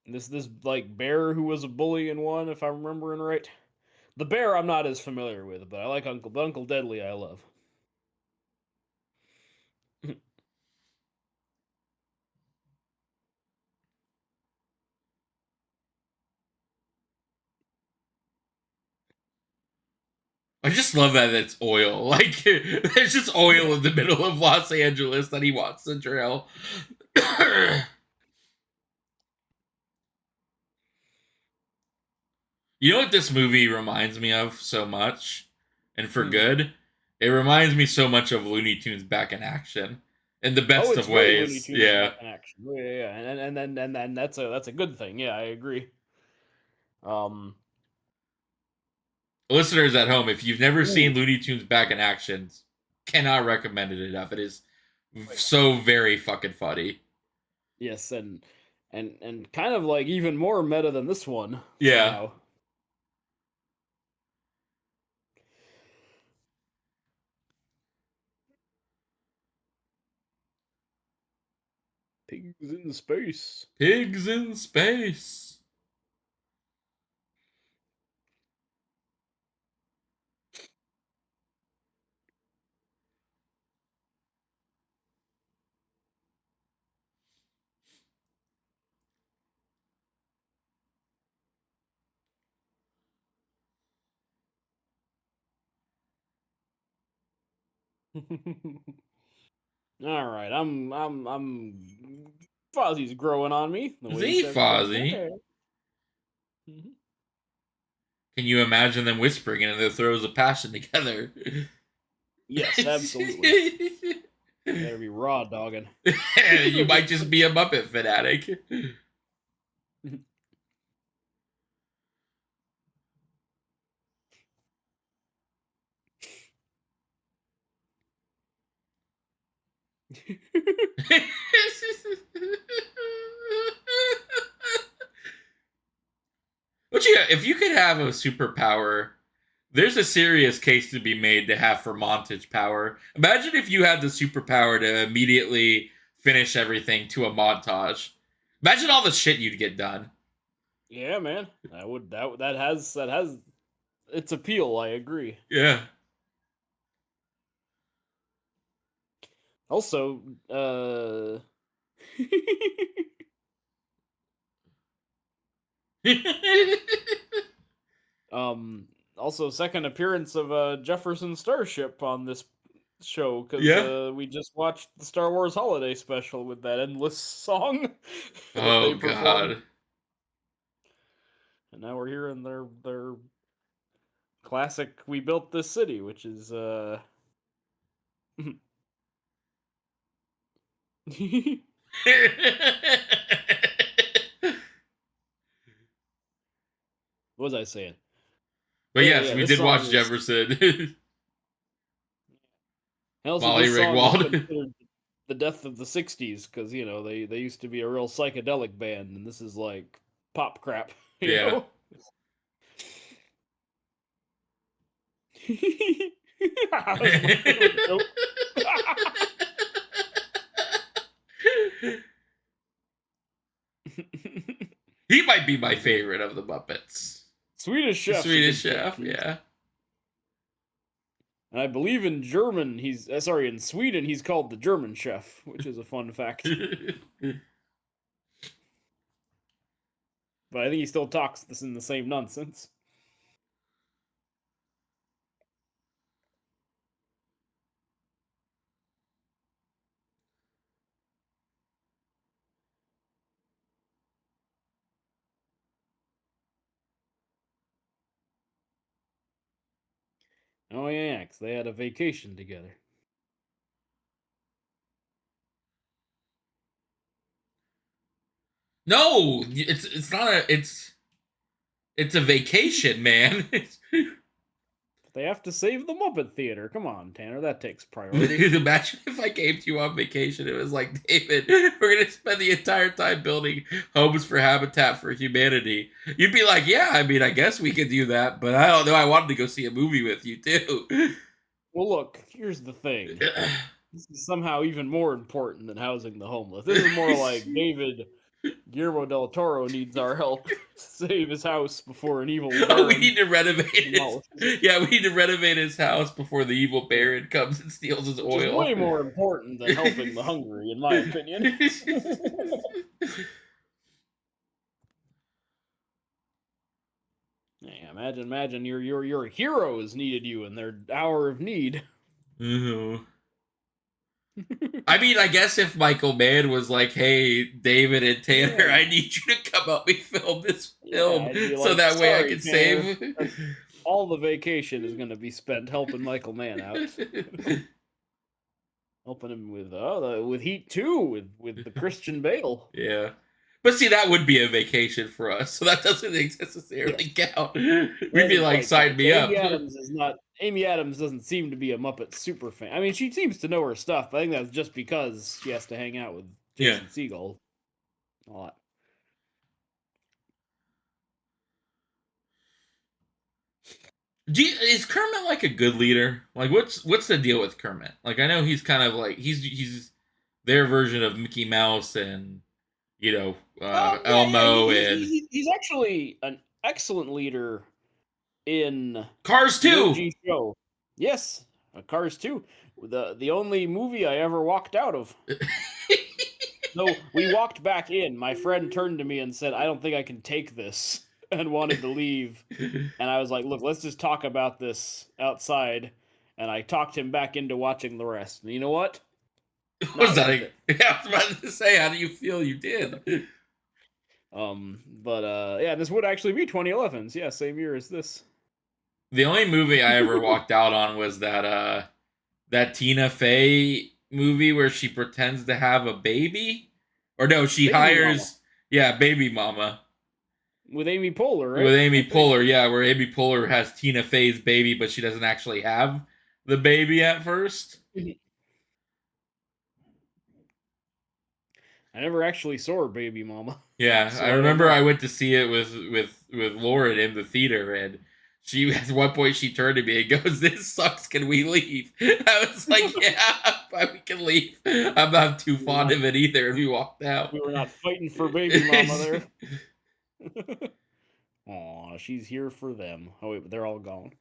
This like bear who was a bully in one, if I'm remembering right. The bear I'm not as familiar with, but I like Uncle Deadly. I love. I just love that it's oil. Like, there's just oil in the middle of Los Angeles that he wants to drill. You know what this movie reminds me of so much? And for Hmm. good? It reminds me so much of Looney Tunes back in action. In the Oh, best it's of very Looney ways. Tunes Yeah. back in action. Oh, yeah, and that's a good thing. Yeah, I agree. Um, Listeners at home, if you've never seen ooh, Looney Tunes back in action, cannot recommend it enough. It is right. so very fucking funny. Yes, and kind of like even more meta than this one Yeah. somehow. Pigs in space. Pigs in space. All right, I'm Fozzie's growing on me the way he Z says his Fozzie. okay. Mhm. Can you imagine them whispering in their throes of passion together? Yes, absolutely. Better be raw dogging. You might just be a Muppet fanatic. But yeah, if you could have a superpower, there's a serious case to be made to have for montage power. Imagine if you had the superpower to immediately finish everything to a montage. Imagine all the shit you'd get done. Yeah, man, that has its appeal. I agree. Yeah. Also, um, also second appearance of Jefferson Starship on this show because Yeah. we just watched the Star Wars Holiday Special with that endless song that they Oh performed, god. and now we're hearing their classic "We Built This City," which is what was I saying? But Yeah, yes, yeah. we This did song watch is. Jefferson. And also, Molly this song is Ringwald. considered the death of the '60s because they used to be a real psychedelic band, and this is like pop crap, you Yeah. know. That's my favorite joke. He might be my favorite of the Muppets. Swedish The Chef's a Swedish good pick. Chef, yeah. And I believe in German, he's sorry, in Sweden, he's called the German Chef, which is a fun fact. But I think he still talks this in the same nonsense. Oh yeah, 'cause they had a vacation together. No, it's not a it's a vacation, man. They have to save the Muppet Theater. Come on, Tanner, that takes priority. Imagine if I came to you on vacation. It was like, David, we're gonna spend the entire time building homes for Habitat for Humanity. You'd be like, yeah, I mean, I guess we could do that, but I don't know. I wanted to go see a movie with you too. Well, look, here's the thing. This is somehow even more important than housing the homeless. This is more like David Guillermo del Toro needs our help to save his house before an evil Oh, we baron need to renovate his. demolishes it. Yeah, we need to renovate his house before the evil Yeah. baron comes and steals his Which is oil. way more important than helping the hungry, in my opinion. Yeah, imagine your heroes needed you in their hour of need. Mhm. I mean, I guess if Michael Mann was like, "Hey, David and Tanner, Yeah, I need you to come help me film this yeah, film, I'd be so like, that way I sorry, can Tanner, save." that's all the vacation is going to be spent helping Michael Mann out, helping him with Heat 2 with the Christian Bale. Yeah, but see, that would be a vacation for us, so that doesn't Yes, necessarily count. that We'd be doesn't like, quite count. "Sign So me up." Amy Adams doesn't seem to be a Muppet super fan. I mean, she seems to know her stuff, but I think that's just because she has to hang out with Yeah. Jason Segel a lot. Is Kermit like a good leader? Like, what's the deal with Kermit? Like, I know he's kind of like he's their version of Mickey Mouse and Yeah, yeah, Elmo and he's actually an excellent leader in Cars the 2. OG show. Yes, Cars 2, the only movie I ever walked out of. No, we walked back in. My friend turned to me and said, "I don't think I can take this," and wanted to leave. And I was like, "Look, let's just talk about this outside." And I talked him back into watching the rest. And you know what? Was Not that worth it. I was about to say, how do you feel you did? But yeah, this would actually be 2011's. Yeah, same year as this. The only movie I ever walked out on was that Tina Fey movie where she pretends to have a baby, or no, she Baby Mama hires Baby Mama with Amy Poehler, with right? I Amy think. Poehler. Yeah, where Amy Poehler has Tina Fey's baby, but she doesn't actually have the baby at first. I never actually saw her Baby Mama, Yeah, I so I don't remember know. I went to see it with Lauren in the theater, and she at one point she turned to me and goes, "This sucks. Can we leave?" I was like, "Yeah, we can leave. I'm not too We were fond not of it either." And we walked out. we were not fighting for Baby Mama there. Aw, she's here for them. Oh wait, but they're all gone.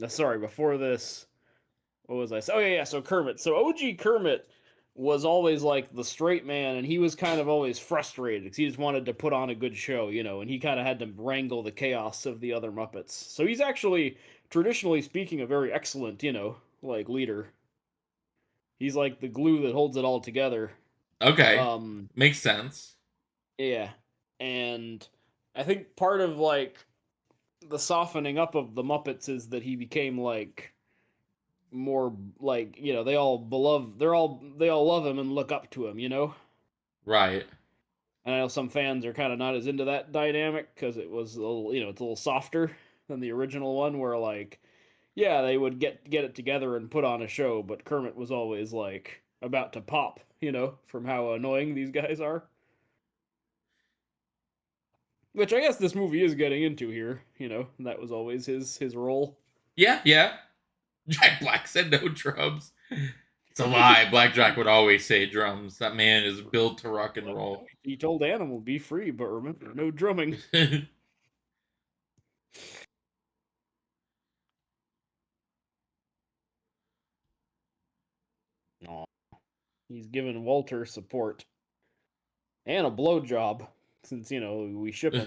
Sorry, before this, what was I saying? Oh yeah, yeah. So Kermit. So OG Kermit was always like the straight man, and he was kind of always frustrated because he just wanted to put on a good show, and he kind of had to wrangle the chaos of the other Muppets. So he's actually, traditionally speaking, a very excellent, like leader. He's like the glue that holds it all together. Okay, Um, makes sense. yeah, and I think part of like the softening up of the Muppets is that he became like more like they all love him and look up to him. Right. And I know some fans are kind of not as into that dynamic because it was a little, it's a little softer than the original one, where like, yeah, they would get it together and put on a show, but Kermit was always like about to pop, from how annoying these guys are. Which I guess this movie is getting into here, and that was always his role. Yeah, yeah. Jack Black said no drums. It's a lie. Black Jack would always say drums. That man is built to rock and roll. He told Animal, "Be free, but remember, no drumming." Aw, he's giving Walter support and a blowjob since we ship him.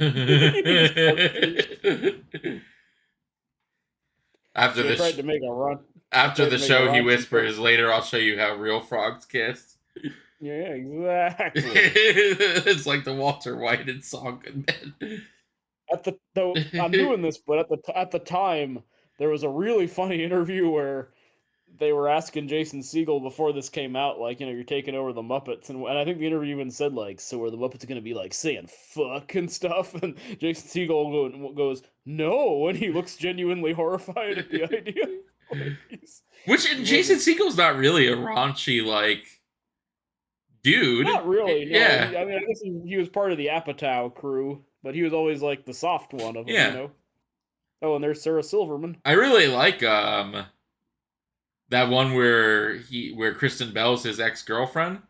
after Should have the tried to make a run. after Tried the to make a show, he raunchy joke. whispers, "Later, I'll show you how real frogs kiss." Yeah, exactly. It's like the Walter White in Song and Men. At the though I'm doing this, but at the time there was a really funny interview where they were asking Jason Segel before this came out, like, you're taking over the Muppets, and I think the interview even said like, so are the Muppets going to be like saying fuck and stuff? And Jason Segel goes, no, and he looks genuinely horrified at the idea. Like Which he Jason wasn't. Segel's not really a raunchy like dude. Not really, no. Yeah, I mean, I guess he was part of the Apatow crew, but he was always like the soft one of them, yeah. Oh, and there's Sarah Silverman. I really like that one where Kristen Bell's his ex girlfriend,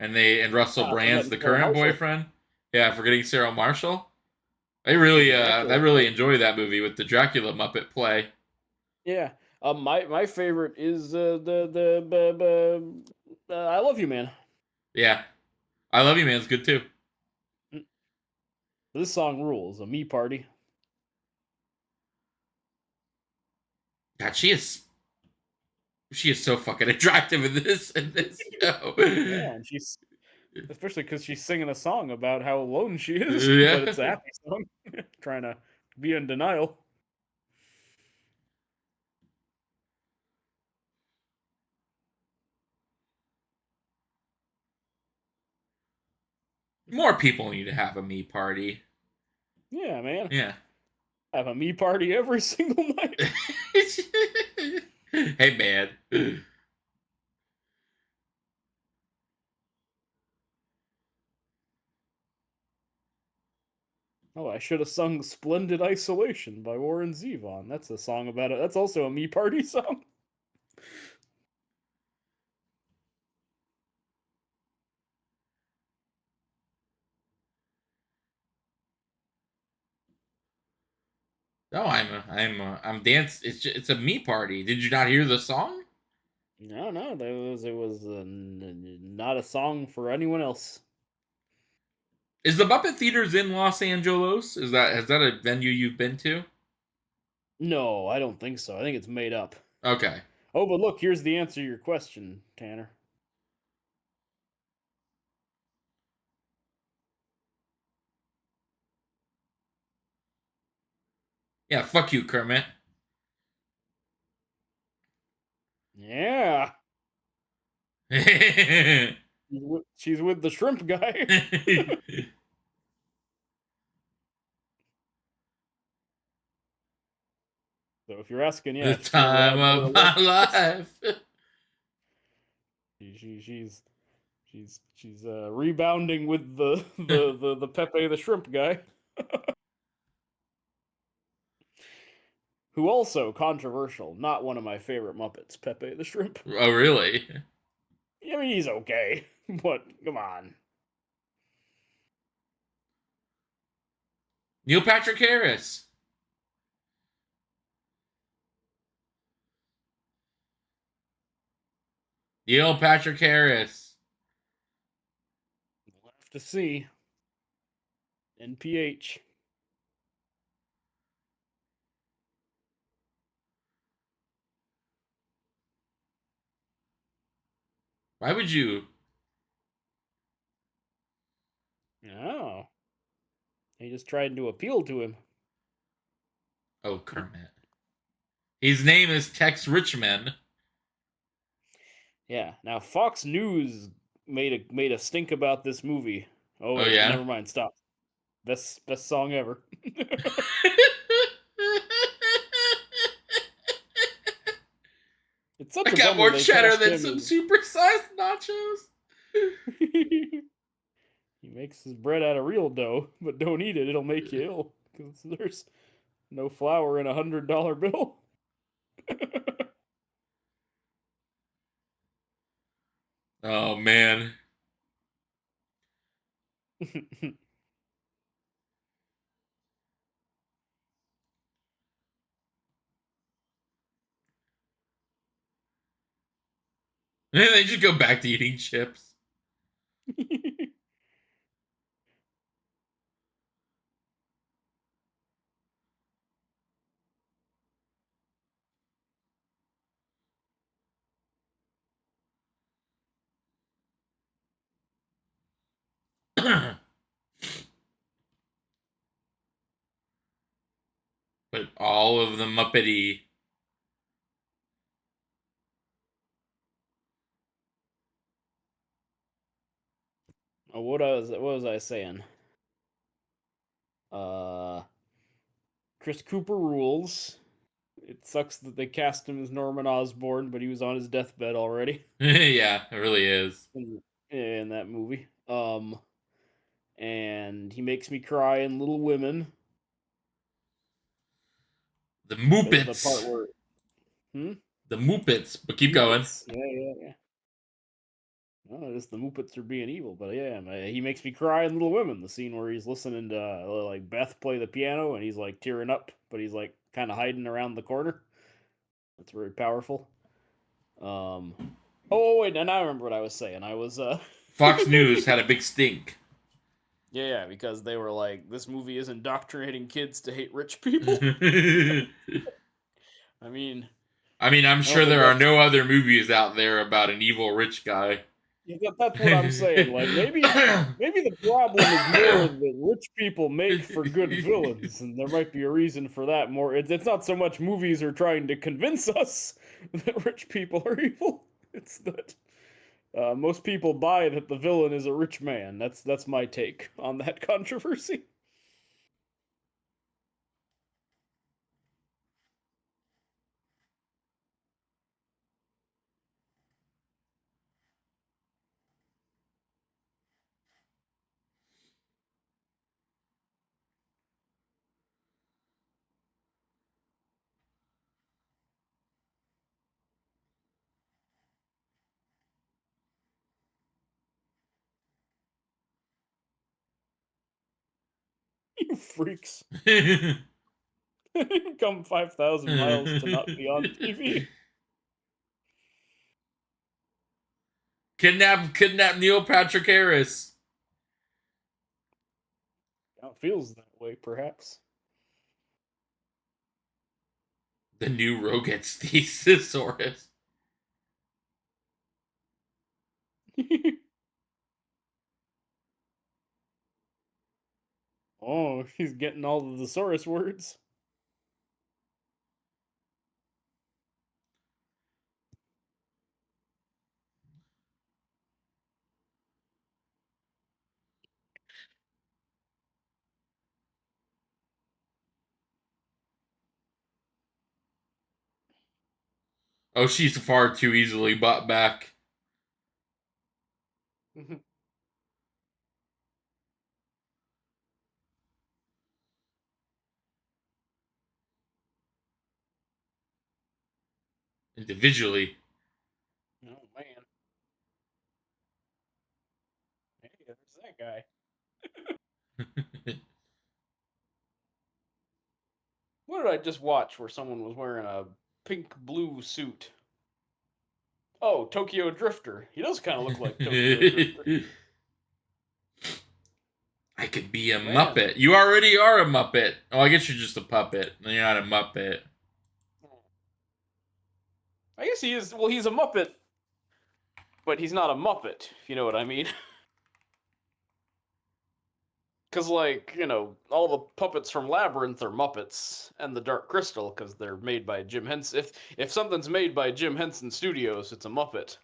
and Russell Ah, Brand's the forgetting Sarah current Marshall. boyfriend. Yeah, forgetting Sarah Marshall. I Dracula. really enjoy that movie with the Dracula Muppet play. Yeah. My favorite is the I Love You Man. Yeah, I Love You Man's good too. Mm, This song rules. A me party. God, she is so fucking attractive in this show. Yeah, and she's especially because she's singing a song about how alone she is, but Yeah, it's a happy song, trying to be in denial. more people need to have a me party. Yeah, man. Yeah. Have a me party every single night. Hey man. Oh, I should have sung "Splendid Isolation" by Warren Zevon. That's a song about it. That's also a me party song. No, I'm dance. It's a me party. Did you not hear the song? No, no, it was not a song for anyone else. Is the Muppet Theaters in Los Angeles? Is that a venue you've been to? No, I don't think so. I think it's made up. Okay. Oh, but look, here's the answer to your question, Tanner. Yeah, fuck you, Kermit. Yeah, she's with the shrimp guy. So if you're asking, The yeah, she never time had more of alone my space. life. She's rebounding with the Pepe the shrimp guy, who also controversial. Not one of my favorite Muppets, Pepe the shrimp. Oh, really? I mean, he's okay, but come on. Neil Patrick Harris. Neil Patrick Harris. We'll have to see. NPH. Why would you? Oh, he just tried to appeal to him. Oh, Kermit. His name is Tex Richmond. Yeah. Now Fox News made a stink about this movie Oh Oh wait, yeah. never mind. Stop. Best song ever. It's I such a got bummer more they cheddar cast than him some as. supersized nachos. He makes his bread out of real dough, but don't eat it; it'll make you ill. Because there's no flour in $100 bill. Oh man. They just go back to eating chips. But all of the Muppety. Oh, what was I saying? Uh, Chris Cooper rules. It sucks that they cast him as Norman Osborn, but he was on his deathbed already Yeah, it really is. in that movie. And he makes me cry in Little Women. The The part Muppets. where hmm? The Muppets. But keep going. Muppets. Yeah, yeah, yeah. Oh, just the Muppets are being evil, but yeah, he makes me cry in Little Women. The scene where he's listening to like Beth play the piano and he's like tearing up, but he's like kind of hiding around the corner. That's very powerful. Um. Oh wait, and I remember what I was saying. I was Fox News had a big stink. Yeah, because they were like, this movie is indoctrinating kids to hate rich people. I I mean, mean, I'm I don't sure think there are that's no other movies out there about an evil rich guy. that's what I'm saying. Like maybe the problem is more that rich people make for good villains, and there might be a reason for that. More, it's not so much movies are trying to convince us that rich people are evil. It's that most people buy that the villain is a rich man. That's my take on that controversy. You freaks. Come 5,000 miles to not be on TV. Kidnap Neil Patrick Harris. It feels that way, perhaps. The new Roget's Thesaurus. Oh, he's getting all the thesaurus words. Oh, she's far too easily bought back. Individually. Oh man. Hey, there's that guy. What did I just watch where someone was wearing a pink blue suit? Oh, Tokyo Drifter. He does kind of look like Tokyo Drifter. I could be a Man. Muppet. You already are a Muppet. Oh, I guess you're just a puppet. You're not a Muppet. I guess he is. Well, he's a Muppet, but he's not a Muppet, if you know what I mean. Because, like, all the puppets from Labyrinth are Muppets, and the Dark Crystal, because they're made by Jim Henson. If something's made by Jim Henson Studios, it's a Muppet.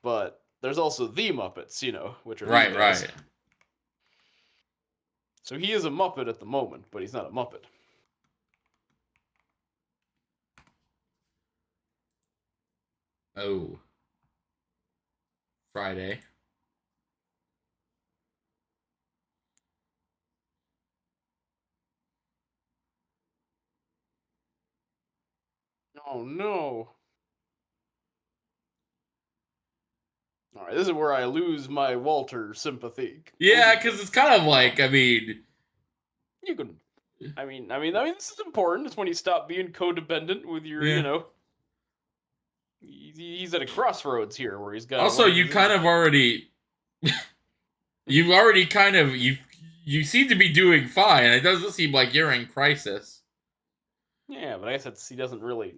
But there's also the Muppets, which are these Right, guys. right. So he is a Muppet at the moment, but he's not a Muppet. Oh. Friday. Oh no. All right, this is where I lose my Walter sympathy. Yeah, because it's kind of like, I mean, You can. I mean, this is important. It's when you stop being codependent with your, yeah. He's at a crossroads here where he's got to Also, learn you his kind of already, you've already kind of, you seem to be doing fine. It doesn't seem like you're in crisis. Yeah, but I guess he doesn't really.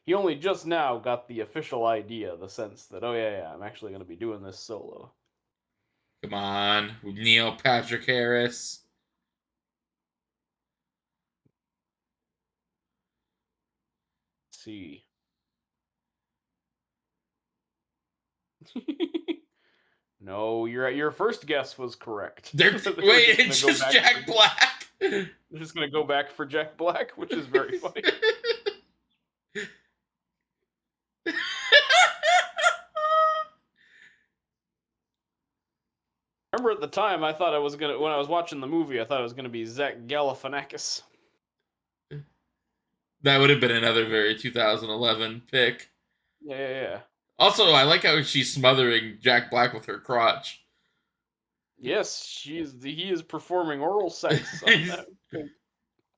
He only just now got the official idea, the sense that, oh yeah, I'm actually going to be doing this solo. Come on, Neil Patrick Harris. Let's see. No, your first guess was correct. Wait, it's just Jack Black. They're just gonna go back for Jack Black, which is very funny. Remember at the time, I thought when I was watching the movie, I thought it was gonna be Zach Galifianakis. That would have been another very 2011 pick. Yeah. Also, I like how she's smothering Jack Black with her crotch. Yes, he is performing oral sex on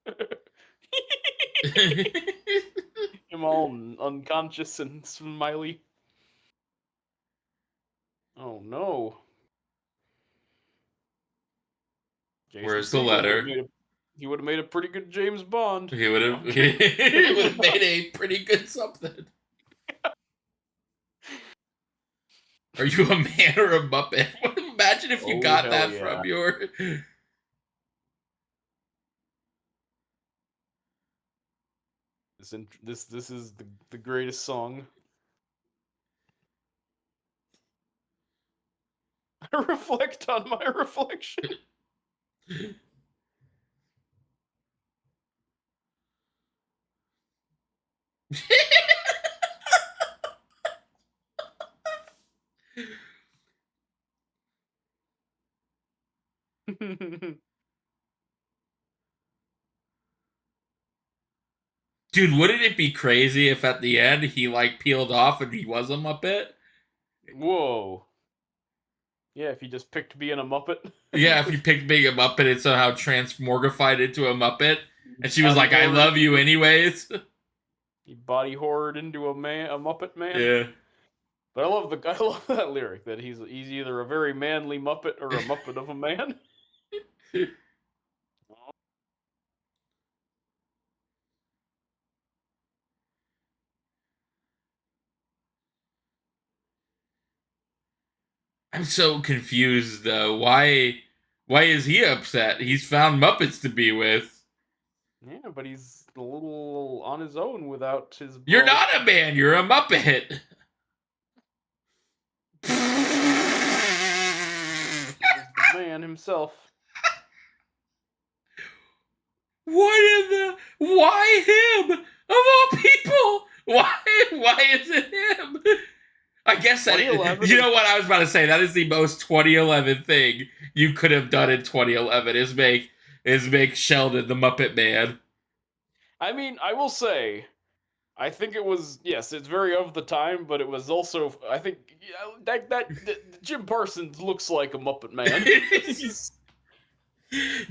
that. Him all unconscious and smiley. Oh no. Jason Where's the Segel letter? he would have made a pretty good James Bond. He would have. He would have made a pretty good something. Are you a man or a Muppet? Imagine if you got that from your. This is the greatest song. I reflect on my reflection. Dude, wouldn't it be crazy if at the end he like peeled off and he was a Muppet? Whoa. Yeah, if he just picked being a Muppet. Yeah, if he picked being a Muppet and somehow transmorgified into a Muppet, and she was like, "I love you anyways." He body horrored into a Muppet man. Yeah. But I love that lyric that he's either a very manly Muppet or a Muppet of a man. I'm so confused though. Why is he upset? He's found Muppets to be with. Yeah, but he's a little on his own without his bro. You're not a man, you're a Muppet. The man himself. Why him? Of all people? Why is it him? I guess that you know what I was about to say. That is the most 2011 thing you could have done in 2011 is make Sheldon the Muppet Man. I mean, I will say, I think it was yes, it's very of the time, but it was also I think that Jim Parsons looks like a Muppet Man.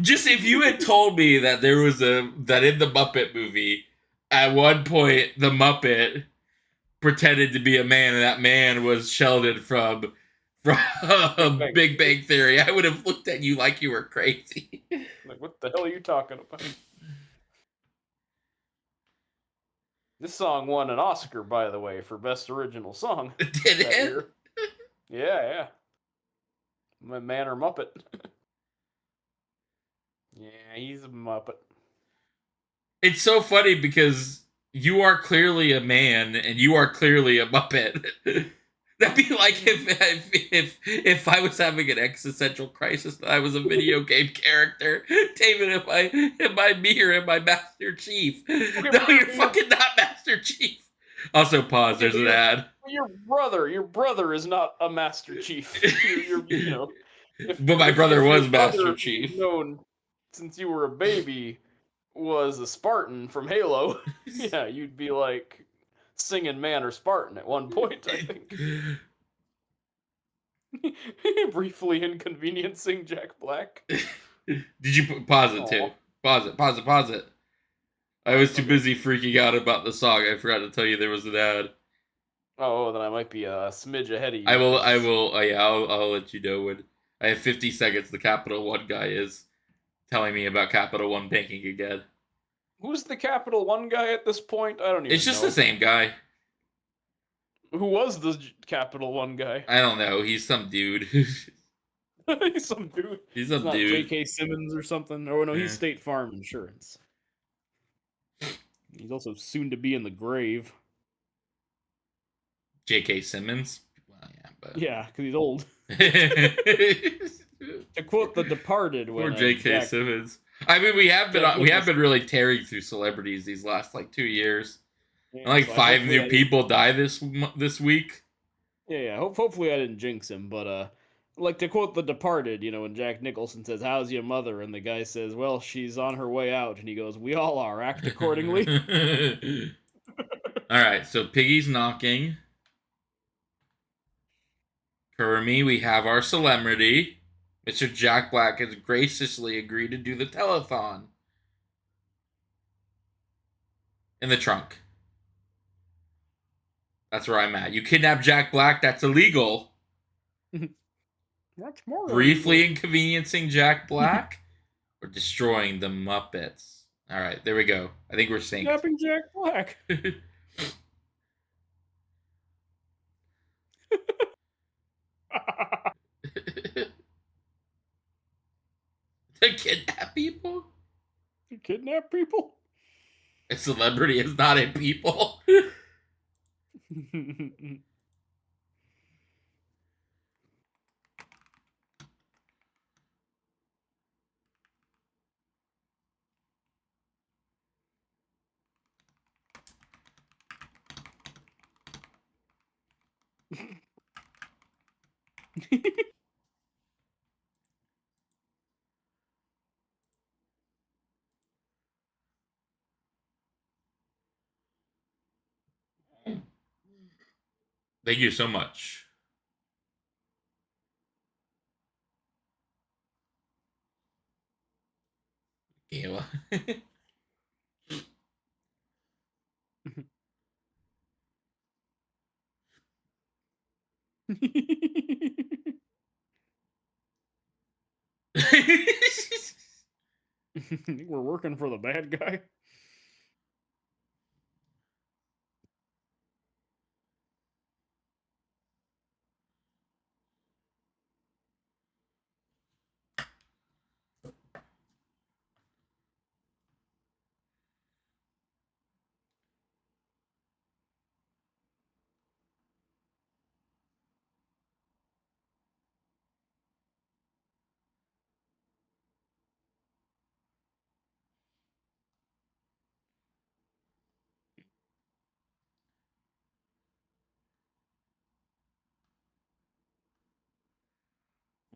Just if you had told me that that in the Muppet movie, at one point the Muppet pretended to be a man and that man was Sheldon from Big Bang Theory, I would have looked at you like you were crazy. Like, what the hell are you talking about? This song won an Oscar, by the way, for Best Original Song. Did it? Year. Yeah. Man or Muppet. Yeah, he's a Muppet. It's so funny because you are clearly a man and you are clearly a Muppet. That'd be like if I was having an existential crisis and I was a video game character. David, am I me or am I Master Chief? Okay, No, you're fucking not Master Chief. Also, pause. okay, There's an ad. your brother is not a Master Chief. But my if brother your was Master brother, who you've Chief. known since you were a baby, was a Spartan from Halo, yeah, you'd be like singing "Man or Spartan" at one point, I think. Briefly inconveniencing Jack Black. Did you pause it too? Aw. Pause it. Pause it. Pause it. I was too Okay. busy freaking out about the song. I forgot to tell you there was an ad. Oh, then I might be a smidge ahead of I you will. I because will. Yeah, I'll let you know when. I have 50 seconds. The Capital One guy is telling me about Capital One banking again. who's the Capital One guy at this point? I don't It's even just the know. same guy. Who was the Capital One guy? I don't know. He's some dude. He's some dude. He's He's some not dude. J.K. Simmons or something. Oh no, he's Yeah. State Farm Insurance. He's also soon to be in the grave. J.K. Simmons. Well, Yeah, because he's old. yeah, To quote The Departed, poor when J.K. Jack Simmons. I mean, we have been Jack we have Nicholson. been really tearing through celebrities these last like 2 years. And, Yeah, like so five hopefully new I didn't. people die this week. Yeah. Hopefully I didn't jinx him, but like to quote The Departed, when Jack Nicholson says, "How's your mother?" and the guy says, "Well, she's on her way out," and he goes, "We all are. Act accordingly." All right, so Piggy's knocking. Kermie, we have our celebrity. Mr. Jack Black has graciously agreed to do the telethon in the trunk. That's where I'm at. You kidnap Jack Black, that's illegal. Much more Briefly illegal. inconveniencing Jack Black or destroying the Muppets. All right, there we go. I think we're synced. Kidnapping Jack Black. To kidnap people? You kidnap people? A celebrity is not a people. Thank you so much. Gala. We're working for the bad guy.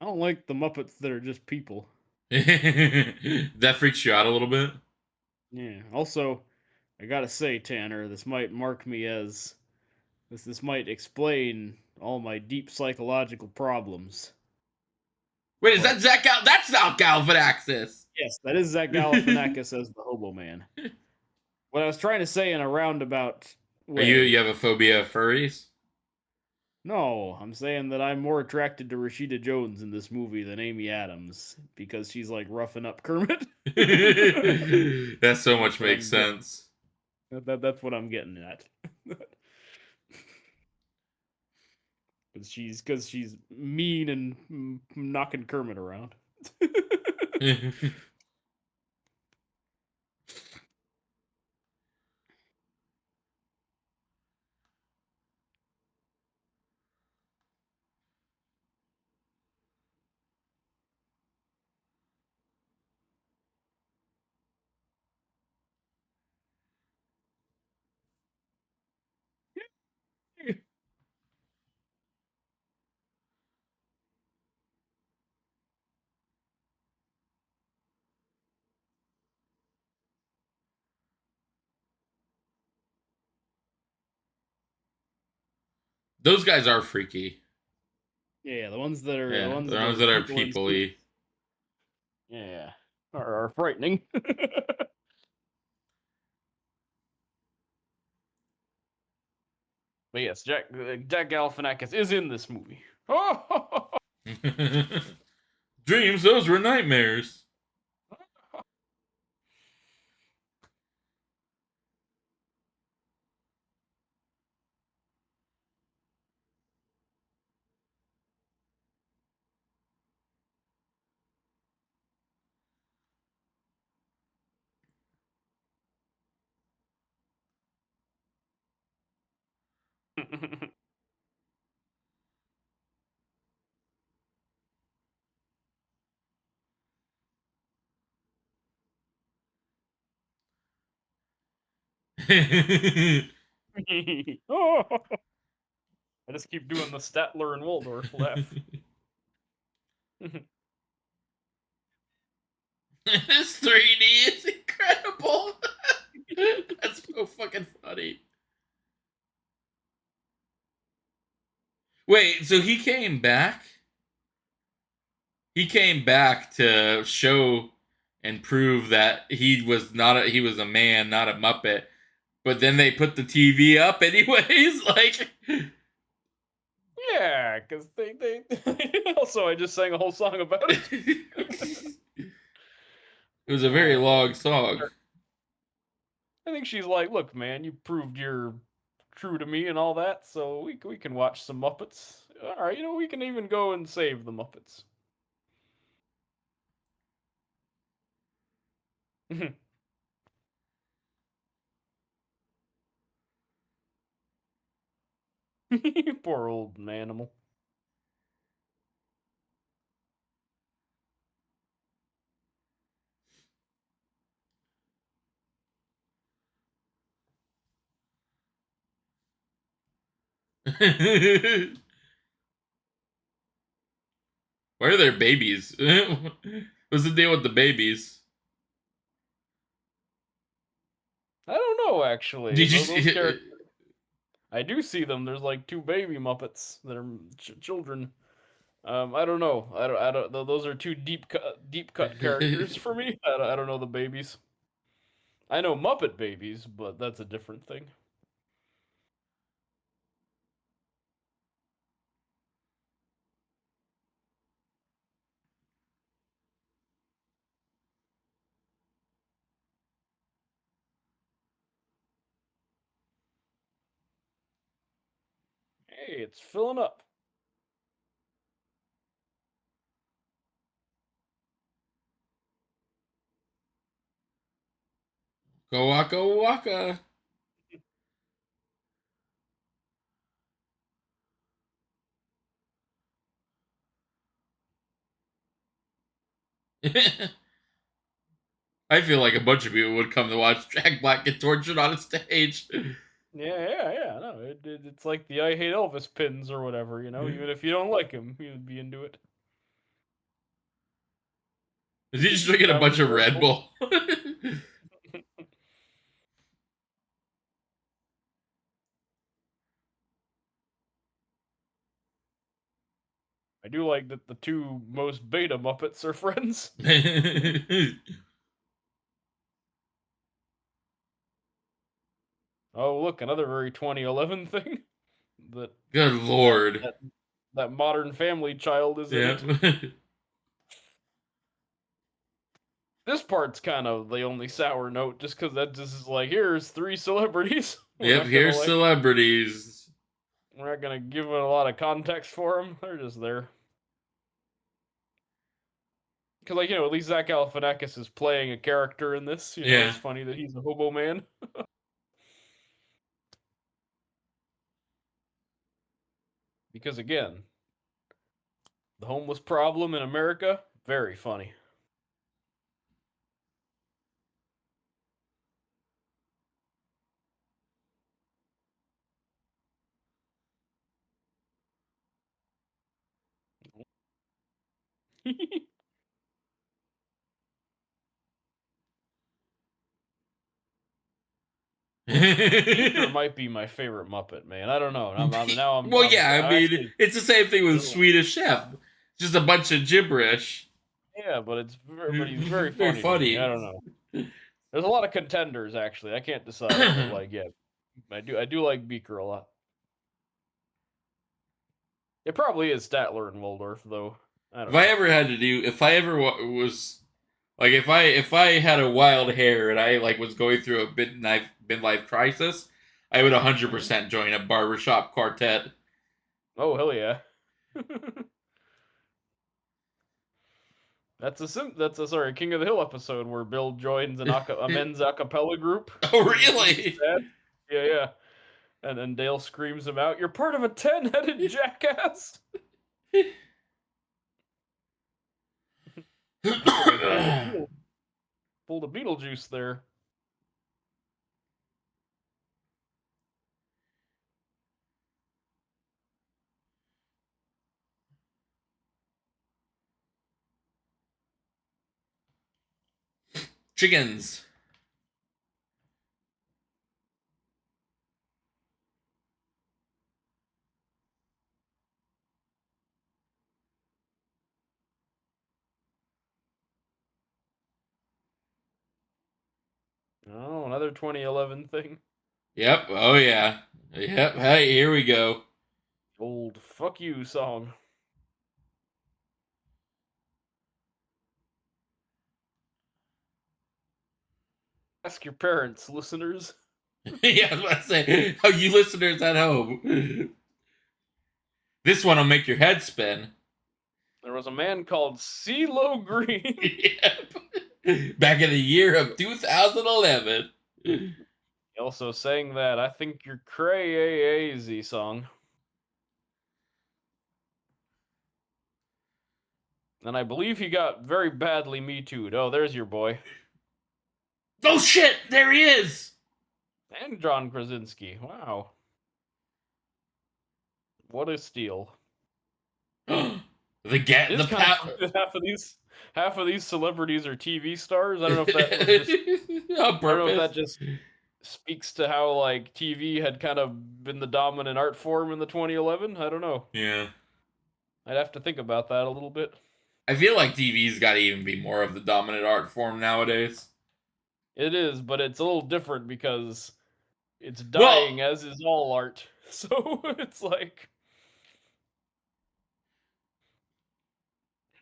I don't like the Muppets that are just people. That freaks you out a little bit? Yeah. Also, I gotta say, Tanner, this might mark me as this might explain all my deep psychological problems. Wait, is that But Zach Gal? That's not Galifianakis. yes, that is Zach Galifianakis as the Hobo Man. What I was trying to say in a roundabout Are you way. have a phobia of furries? No, I'm saying that I'm more attracted to Rashida Jones in this movie than Amy Adams because she's like roughing up Kermit. That so That's much what makes I'm getting. sense. That's what I'm getting at. Because she's mean and knocking Kermit around. Those guys are freaky. Yeah, the ones that are the Yeah, ones the that ones are that are people in suits. people-y. Yeah, are frightening. But yes, Jack Galifianakis is in this movie. Dreams, those were nightmares. I just keep doing the Statler and Waldorf laugh. This 3D is incredible. That's so fucking funny. Wait, so he came back? He came back to show and prove that he was a man, not a Muppet. But then they put the TV up anyways. Like, Yeah, because they also I just sang a whole song about it. it was a very long song. I think she's like, look, man, you proved you're true to me and all that, so we can watch some Muppets. All right, we can even go and save the Muppets. Poor old animal. Why are there babies? What's the deal with the babies? I don't know actually. Did you Those see? characters, I do see them. There's like two baby Muppets that are children. I don't know. I don't. Those are two deep cut characters for me. I don't know the babies. I know Muppet babies, but that's a different thing. Hey, it's filling up. Go waka waka. I feel like a bunch of people would come to watch Jack Black get tortured on a stage. Yeah. No, it's like the I hate Elvis pins or whatever. Even if you don't like him, you'd be into it. Is he just drinking a Down with bunch the of Red Red Bull. Bull? I do like that the two most beta Muppets are friends. Oh, look, another very 2011 thing that Good that lord. that that Modern Family child is in Yeah. it. This part's kind of the only sour note, just because that just is like, here's three celebrities. We're Yep, not gonna here's celebrities. we're not gonna give it a lot of context for them. They're just there. Because at least Zach Galifianakis is playing a character in this. Yeah. It's funny that he's a hobo man. Because again, the homeless problem in America, very funny. Beaker might be my favorite Muppet, man. I don't know. Well, yeah, I I'm mean, actually it's the same thing with little, Swedish Chef. Just a bunch of gibberish. yeah, but he's very Very funny to me. I funny. don't know. There's a lot of contenders actually. I can't decide, but like yeah, I do like Beaker a lot. It probably is Statler and Waldorf though. I If don't I know. ever had to do, if I ever was like, if I had a wild hair and I like was going through a midlife crisis, I would Mhm. 100% join a barbershop quartet. Oh hell yeah. That's a sorry King of the Hill episode where Bill joins a men's a cappella group Oh, when he's really? sad. Yeah, yeah. And then Dale screams him out, "You're part of a 10-headed jackass!" Looks like I pulled a Beetlejuice there. Chickens. Oh, another 2011 thing. Yep. Oh yeah. Yep. Hey, here we go. Old "fuck you" song. Ask your parents, listeners. Yeah, I was about to say, oh, you listeners at home, this one will make your head spin. There was a man called CeeLo Green. Yep. Back in the year of 2011. He also sang that "I Think You're Crazy" song. And I believe he got very badly Me Too'd. Oh, there's your boy. Oh shit! There he is. And John Krasinski. Wow. What a steal. It is The kind of power. funny that half of these celebrities are TV stars. I don't know if that was just On I don't know if purpose. that just speaks to how like TV had kind of been the dominant art form in the 2011. I don't know. Yeah. I'd have to think about that a little bit. I feel like TV's got to even be more of the dominant art form nowadays. It is, but it's a little different because it's Well, dying as is all art. So it's like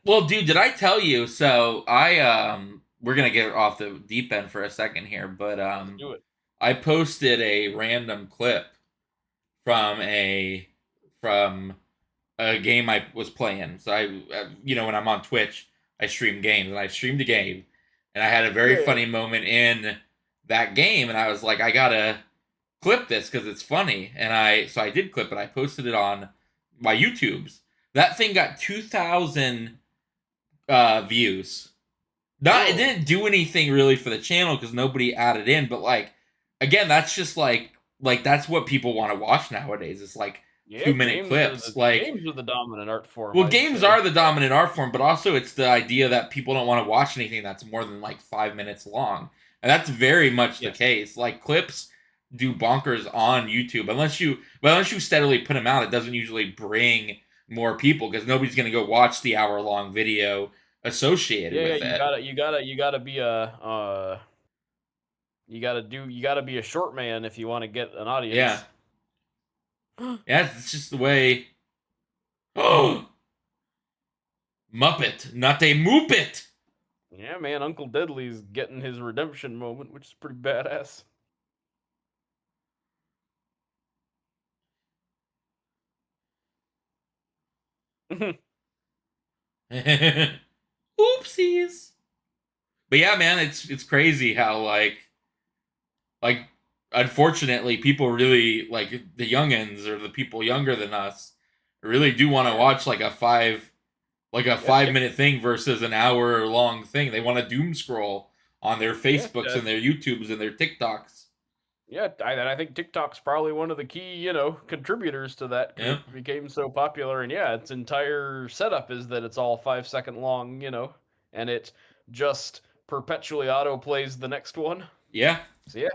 well, dude, did I tell you? So we're gonna get off the deep end for a second here, but let's do it. I posted a random clip from a from a game I was playing. So when I'm on Twitch, I stream games, and I streamed a game, and I had a very Yeah. funny moment in that game, and I was like, I gotta clip this because it's funny, and I did clip it. I posted it on my YouTube's. That thing got 2,000 views. Not it Whoa. didn't do anything really for the channel because nobody added in, but like again, that's just like that's what people want to watch nowadays. It's like Yeah, 2 minute clips. Like, games are the dominant art form, well, I'd games say. are the dominant art form, but also it's the idea that people don't want to watch anything that's more than like 5 minutes long, and that's very much the Yes. case. Like clips do bonkers on YouTube unless you steadily put them out. It doesn't usually bring more people because nobody's gonna go watch the hour-long video associated Yeah, yeah, with it. you gotta be a short man if you want to get an Yeah, audience. yeah, it's just the way. Oh, Muppet, not a Muppet. Yeah, man, Uncle Deadly's getting his redemption moment, which is pretty badass. Oopsies. But yeah, man, it's crazy how like unfortunately people really like the youngins or the people younger than us really do want to Yeah, watch like a yeah, 5 minute thing versus an hour long thing. They want to doom scroll on their yeah, Facebooks and their YouTubes and their TikToks. yeah. And I think TikTok's probably one of the key, contributors to that because Yeah, it became so popular. And yeah, its entire setup is that it's all 5 second long, and it just perpetually auto plays the next one. yeah. So yeah,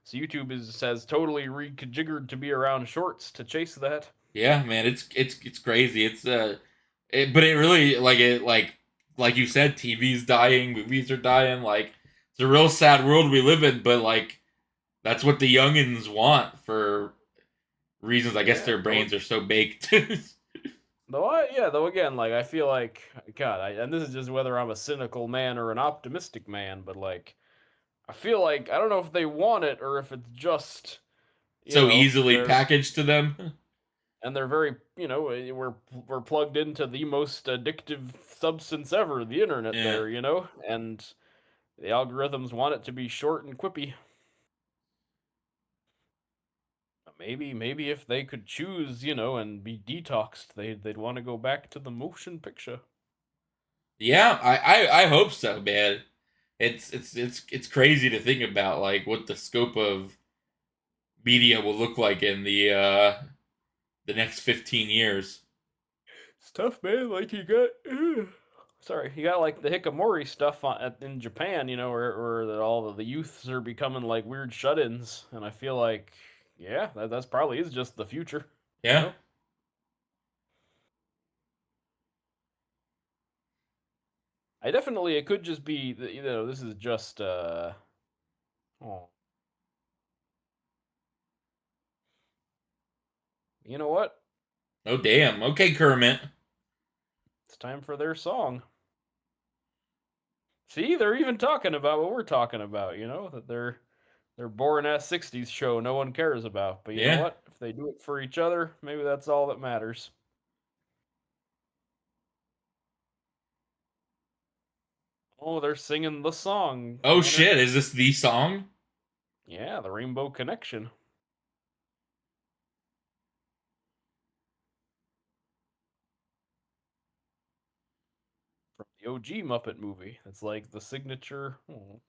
So YouTube has totally reconfigured to be around shorts to chase that. Yeah, man, it's crazy. But it really like you said, TV's dying, movies are dying. Like it's a real sad world we live in. But like that's what the youngins want for reasons. I guess Yeah, their though brains are so baked. though again, like I feel like God, and this is just whether I'm a cynical man or an optimistic man, but like I feel like I don't know if they want it or if it's just So easily they're packaged to them. and they're very we're plugged into the most addictive substance ever, the internet Yeah. there, and the algorithms want it to be short and quippy. Maybe if they could choose, and be detoxed, they'd want to go back to the motion picture. Yeah, I hope so, man. It's crazy to think about like what the scope of media will look like in the next 15 years. It's tough, man. Like you got, sorry, you got like the hikikomori stuff in Japan, where that all of the youths are becoming like weird shut-ins, and I feel like, yeah, that's probably is just the future, you Yeah. know. I definitely it could just be that this is just oh, you know what? Oh damn. Okay, Kermit. It's time for their song. See, they're even talking about what we're talking about, that they're boring ass 60s show no one cares about. But you know Yeah. what? If they do it for each other, maybe that's all that matters. Oh, they're singing the song, Oh Tanner. shit, is this the song? Yeah, the Rainbow Connection from the OG Muppet movie. It's like the signature. Oh,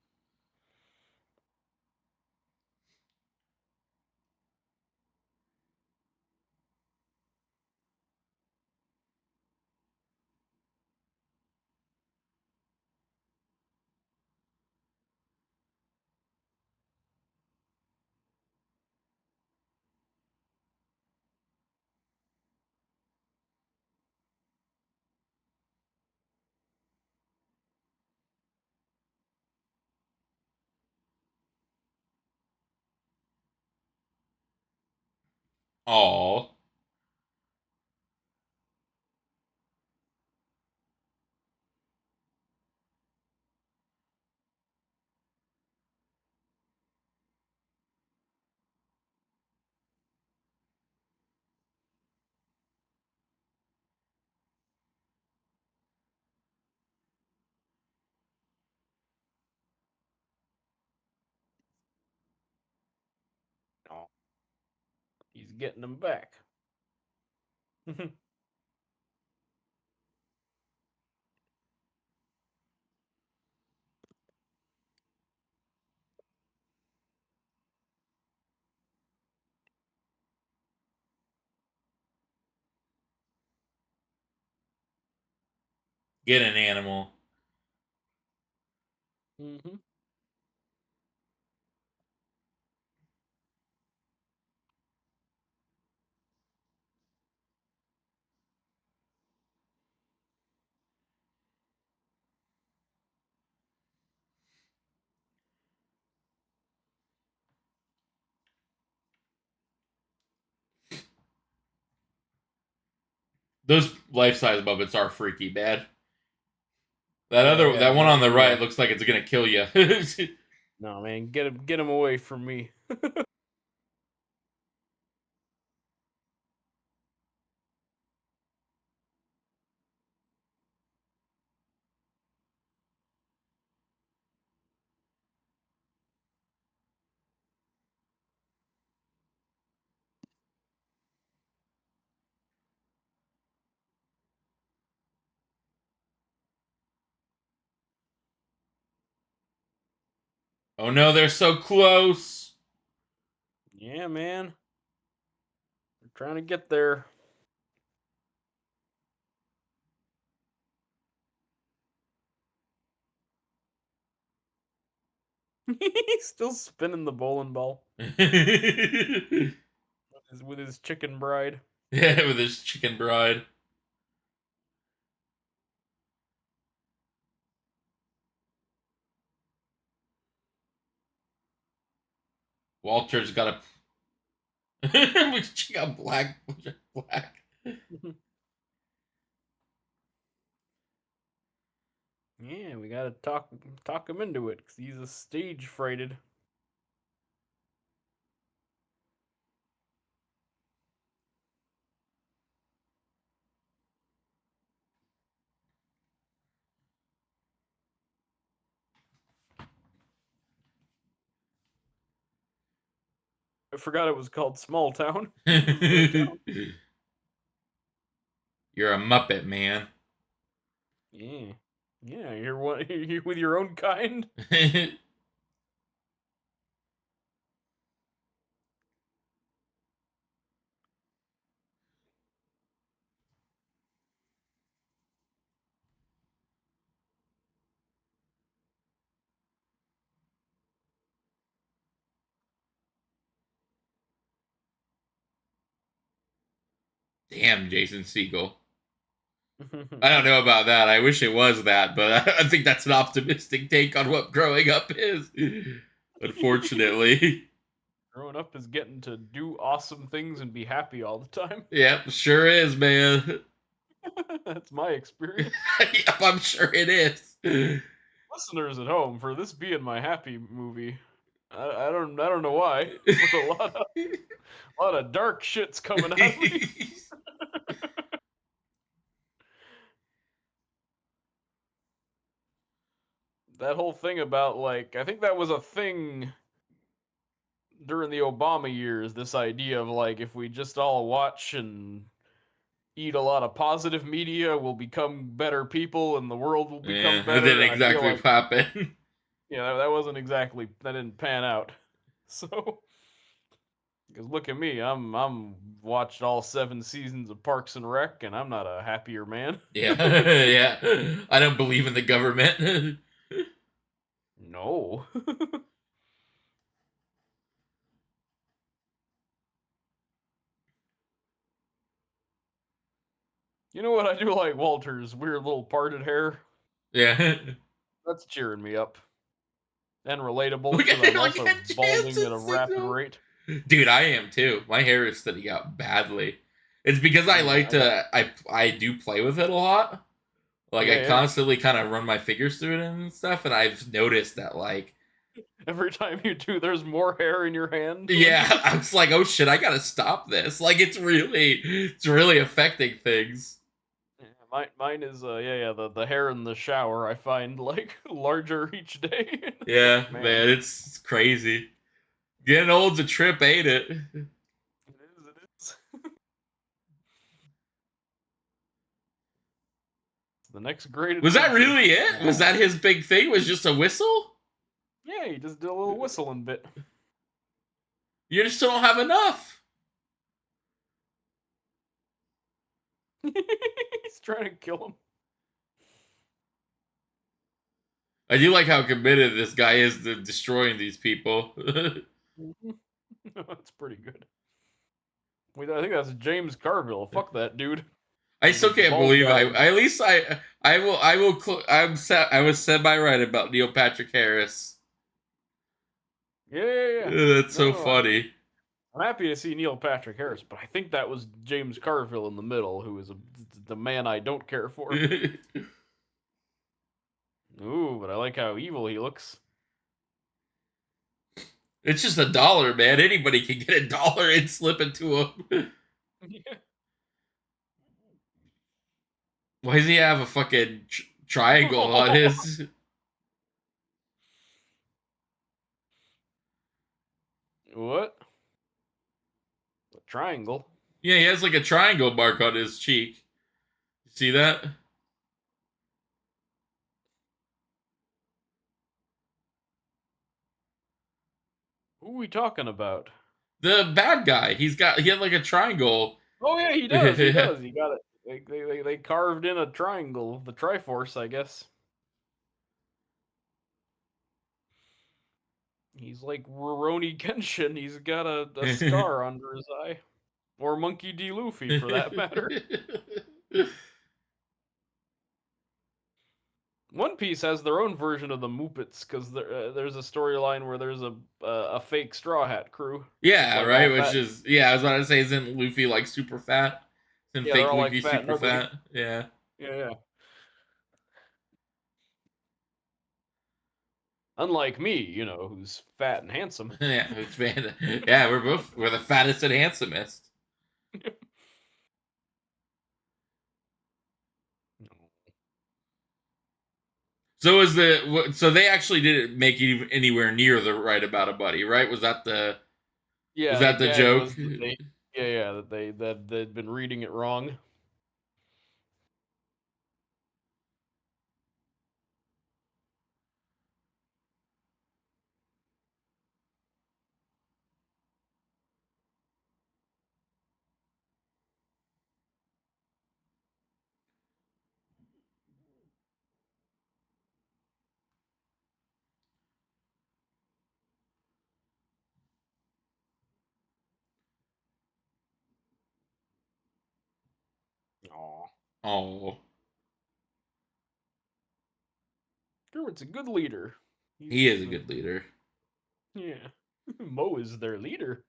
Aw. no, he's getting them back. Get an animal. hmm Those life size Muppets are freaky bad. Yeah, That one on man. the right looks like it's gonna kill you. No, man, get him away from me. Oh no, they're so close. Yeah, man. We're trying to get there. He's still spinning the bowling ball. Yeah, with his chicken bride. with his chicken bride. Walter's got a. She got black. Black. Yeah, we gotta talk him into it because he's a stage frighted. I forgot it was called Small Town. It was Big Town. You're a Muppet, man. Yeah, yeah, you're one. You're with your own kind. Damn, Jason Segel. I don't know about that. I wish it was that, but I think that's an optimistic take on what growing up is. Unfortunately. Growing up is getting to do awesome things and be happy all the time. Yep, sure is, man. That's my experience. Yep, I'm sure it is. Listeners at home, for this being my happy movie, I don't know why, but a lot of dark shit's coming out of me. That whole thing about like I think that was a thing during the Obama years. This idea of like if we just all watch and eat a lot of positive media, we'll become better people and the world will become Yeah, it better. didn't And I feel exactly like happen. that wasn't exactly that didn't pan out. So because look at me, I'm watched all 7 seasons of Parks and Rec, and I'm not a happier man. Yeah, yeah. I don't believe in the government. No. You know what? I do like Walter's weird little parted hair. Yeah. That's cheering me up. And relatable Look because at I'm look also at balding at Jansen a rapid Signal. rate. Dude, I am too. My hair is thinning out badly. It's because I Yeah, like to I do play with it a lot. Like I yeah. constantly kind of run my fingers through it and stuff, and I've noticed that like Every time you do, there's more hair in your hand. yeah, I was like, oh shit, I gotta stop this. Like it's really affecting things. Yeah, mine is the hair in the shower I find like larger each day. It's Yeah, like man, man, it's crazy. Getting old's a trip, ain't it? it is. The next great Was that adventure. really it? Was that his big thing? Was just a whistle? Yeah, he just did a little whistling bit. You just don't have enough. He's trying to kill him. I do like how committed this guy is to destroying these people. That's pretty good. Wait, I think that's James Carville. Fuck that dude. I The still can't bald believe guy. at least I was semi right about Neil Patrick Harris. Yeah. That's so No, funny. I'm happy to see Neil Patrick Harris, but I think that was James Carville in the middle, who is the man I don't care for. Ooh, but I like how evil he looks. It's just $1, man. Anybody can get $1 and slip it to him. Yeah. Why does he have a fucking triangle on his? What? A triangle? Yeah, he has like a triangle mark on his cheek. See that? Who are we talking about? The bad guy. He had like a triangle. Oh yeah, he does. He Yeah. does. He got it. They carved in a triangle, the Triforce, I guess. He's like Rurouni Kenshin. He's got a scar under his eye. Or Monkey D. Luffy, for that matter. One Piece has their own version of the Muppets because there's a storyline where there's a fake Straw Hat crew who's Yeah, like right. all Which fat. is I was about to say, isn't Luffy like super fat? Isn't Yeah, they're fake all like Luffy fat and super ugly. fat? Yeah. Yeah, yeah. Unlike me, who's fat and handsome. Yeah, it's yeah, we're the fattest and handsomest. So so they actually didn't make it anywhere near the right about a buddy, right? Was Yeah, the that the gag joke? was that that they'd been reading it wrong. Aw. Oh, Kermit's a good leader. he is He's a good leader. yeah. Mo is their leader.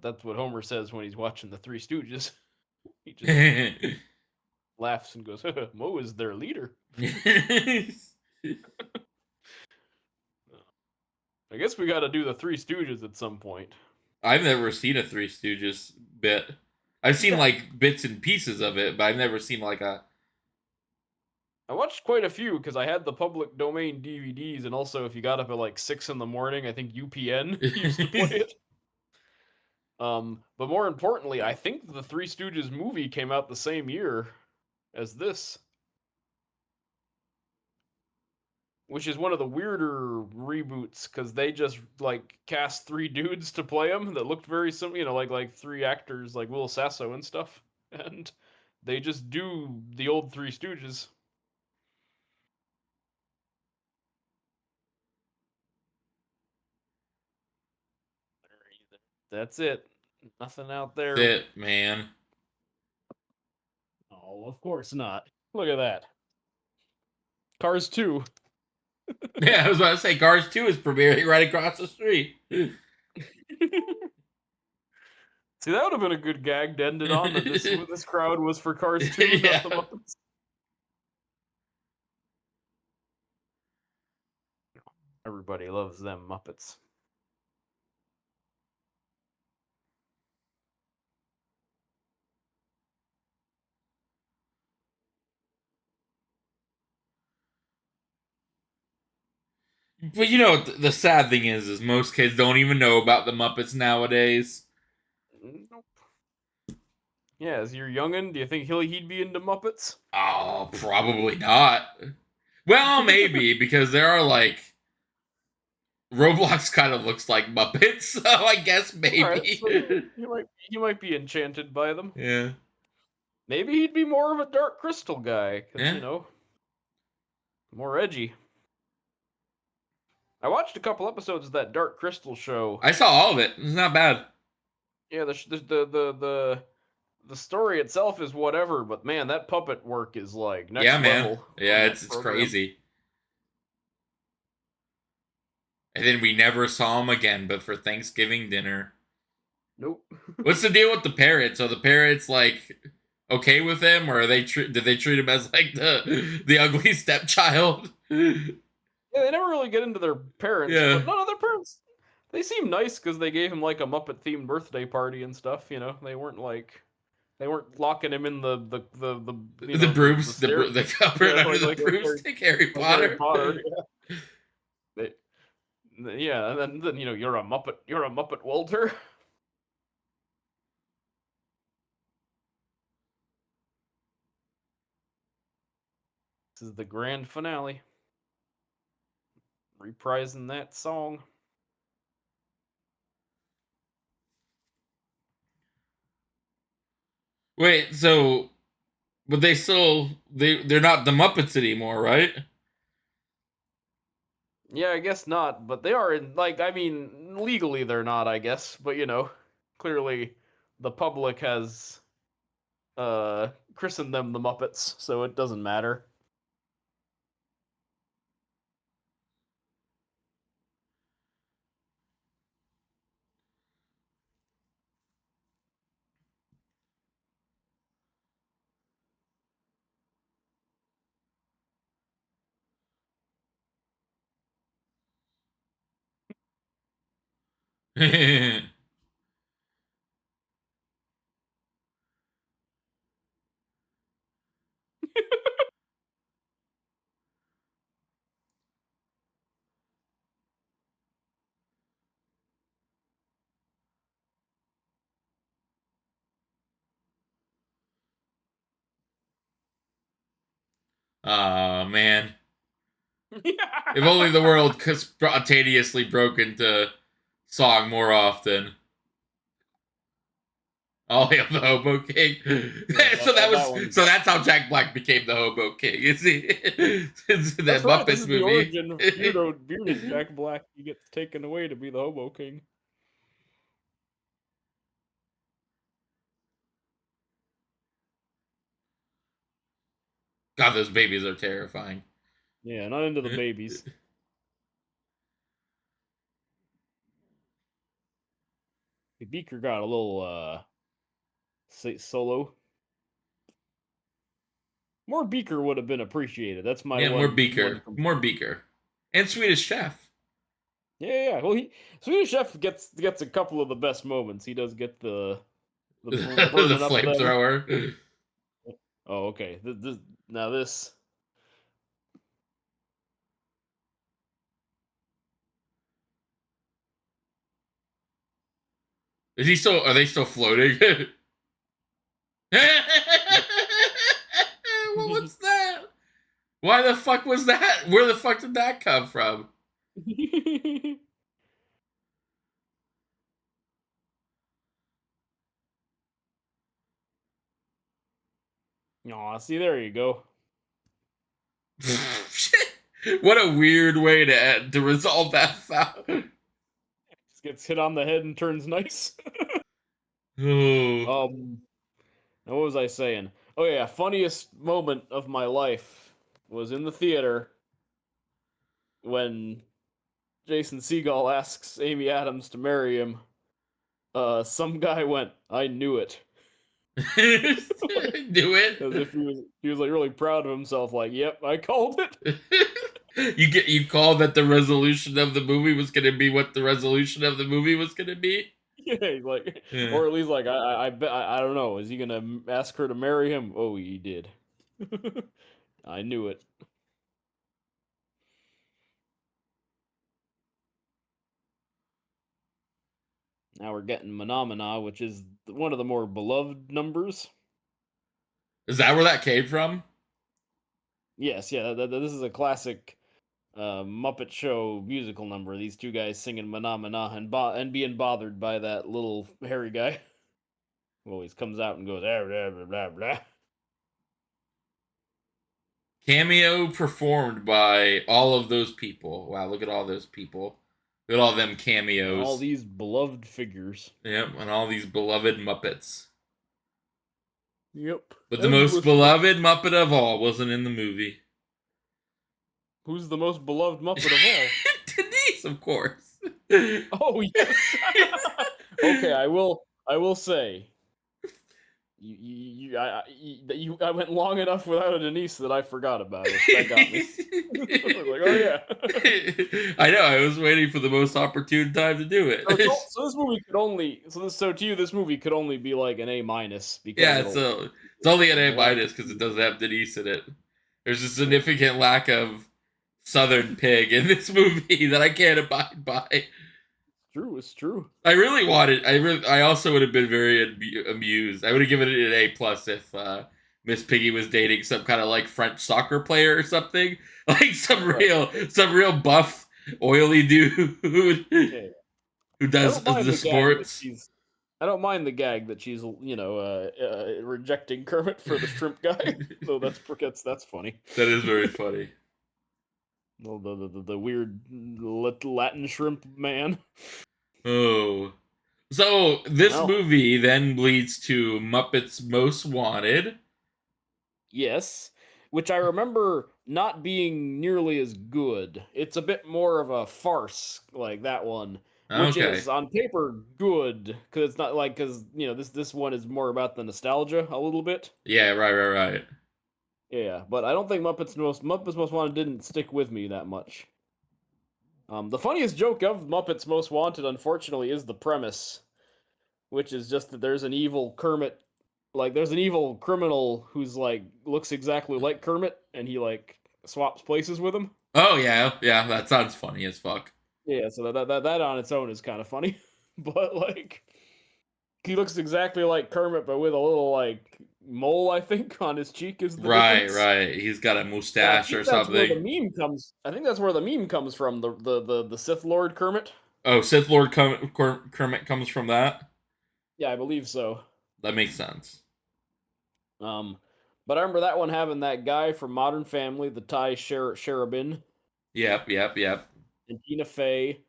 That's what Homer says when he's watching the Three Stooges. He just laughs and goes, "Mo is their leader." I guess we got to do the Three Stooges at some point. I've never seen a Three Stooges bit. I've seen Yeah, like bits and pieces of it, but I've never seen like a. I watched quite a few because I had the public domain DVDs, and also if you got up at like 6 in the morning, I think UPN used to play it. But more importantly, I think the Three Stooges movie came out the same year as this, which is one of the weirder reboots because they just like cast three dudes to play them that looked very similar, like three actors like Will Sasso and stuff, and they just do the old Three Stooges. That's it. Nothing out That's there. it, man. Oh, of course not. Look at that. Cars 2. Yeah, I was about to say Cars 2 is premiering right across the street. See, that would have been a good gag to end it on that this crowd was for Cars 2, not the Yeah. Muppets. Everybody loves them Muppets. But you know what the sad thing is most kids don't even know about the Muppets nowadays. Nope. Yeah, as your youngin, do you think he'd be into Muppets? Oh, probably not. Well, maybe because there are like Roblox kind of looks like Muppets, so I guess All right, maybe. so yeah, he might be enchanted by them. Yeah. Maybe he'd be more of a Dark Crystal guy, because Yeah. more edgy. I watched a couple episodes of that Dark Crystal show. I saw all of it. It's not bad. Yeah, the story itself is whatever, but man, that puppet work is like Yeah, next man. level on Yeah, that it's program. crazy. And then we never saw him again, but for Thanksgiving dinner. Nope. What's the deal with the parrots? Are the parrots like okay with him, or are did they treat him as like the ugly stepchild? Yeah, they never really get into their parents, Yeah, but none of their parents. They seem nice because they gave him like a Muppet themed birthday party and stuff. They weren't locking him in the the the brooms, stair. the cupboard Yeah, under the like broomstick, Harry Harry Potter. Potter. Yeah. Yeah, and then you're a Muppet. You're a Muppet, Walter. This is the grand finale. Reprising that song. Wait, so but they're not the Muppets anymore, right? Yeah, I guess not, but they are in, like, I mean, legally they're not, I guess, but clearly the public has christened them the Muppets, so it doesn't matter. Oh man. If only the world could spontaneously broke into song more often. Oh, yeah, the Hobo King. Yeah, so that that was one. so that's how Jack Black became the Hobo King. You see, it's that That's right. This Muppets is the movie. origin of bearded Jack Black. He gets taken away to be the Hobo King. God, those babies are terrifying. Yeah, not into the babies. Beaker got a little solo. More Beaker would have been appreciated. That's my Yeah, more one Beaker, more complaint. Beaker, and Swedish Chef. Yeah. Well, he Swedish Chef gets a couple of the best moments. He does get the The burning up them. flamethrower. Oh, okay. Now this. Is he still? Are they still floating? What was that? Why the fuck was that? Where the fuck did that come from? Aw, see, there you go. What a weird way to resolve that foul. Just gets hit on the head and turns nice. Oh, um, now what was I saying? Oh yeah, funniest moment of my life was in the theater when Jason Segel asks Amy Adams to marry him. Some guy went, "I knew it," do as it. if he was like really proud of himself. Like, "Yep, I called it." You called that the resolution of the movie was going to be what the resolution of the movie was going to be. Yeah, he's like, Yeah. or at least like I bet I don't know. Is he gonna ask her to marry him? Oh, he did. I knew it. Now we're getting Phenomena, which is one of the more beloved numbers. Is that where that came from? Yes, yeah, this is a classic Muppet Show musical number. These two guys singing Phenomena and being bothered by that little hairy guy who always comes out and goes blah blah blah blah blah. Cameo performed by all of those people. Wow, look at all those people. Look at all them And all cameos. these beloved figures. Yep, and all these beloved Muppets. Yep, But the most endless Muppet. beloved Muppet of all wasn't in the movie. Who's the most beloved Muppet of all? Denise, of course. Oh yes. Okay, I will say I went long enough without a Denise that I forgot about her. That got me. I was like, oh yeah. I know. I was waiting for the most opportune time to do So, it. so this movie could only so to you this movie could only be like an A minus because Yeah, it'll so it's only an A lack minus of because it Denise. doesn't have Denise in it. There's a Yep. significant lack of Southern pig in this movie that I can't abide by. True, it's true. I really wanted. I also would have been very amused. I would have given it an A plus if Miss Piggy was dating some kind of like French soccer player or something, like Right. some real buff, oily dude Yeah. who I does don't mind the the gag that sports. she's I don't mind the gag that she's rejecting Kermit for the shrimp guy. So that's funny. That is very funny. Well, the weird Latin shrimp man. Oh. So this Well, movie then leads to Muppets Most Wanted. yes, which I remember not being nearly as good. It's a bit more of a farce, like that one, which Okay. is on paper good because it's not like because this one is more about the nostalgia a little bit. Yeah, right. Yeah, but I don't think Muppets Most Wanted didn't stick with me that much. The funniest joke of Muppets Most Wanted, unfortunately, is the premise, which is just that there's an evil Kermit, like there's an evil criminal who's like looks exactly like Kermit, and he like swaps places with him. Oh yeah, that sounds funny as fuck. Yeah, so that on its own is kind of funny, but like he looks exactly like Kermit, but with a little like mole, I think, on his cheek is the difference. Right. He's got a And I mustache think or that's where the something. meme comes. I think that's where the meme comes from. The Sith Lord Kermit. Oh, Sith Lord Kermit comes from that. Yeah, I believe so. That makes sense. Um, but I remember that one having that guy from Modern Family, the Ty Sherabin, Yep. and Tina Fey.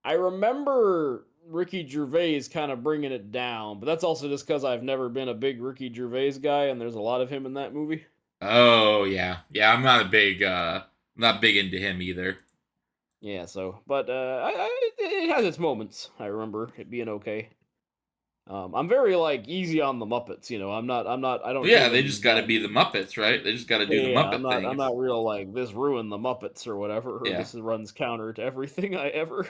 I remember Ricky Gervais kind of bringing it down, but that's also just because I've never been a big Ricky Gervais guy, and there's a lot of him in that movie. Oh yeah. I'm not big into him either. Yeah, so but it has its moments. I remember it being okay. I'm very like easy on the Muppets. I don't take Yeah, they just them got to that. be the Muppets, right? They just got to do the Yeah, Muppet I'm things. not real like this ruined the Muppets or whatever, or Yeah, this runs counter to everything I ever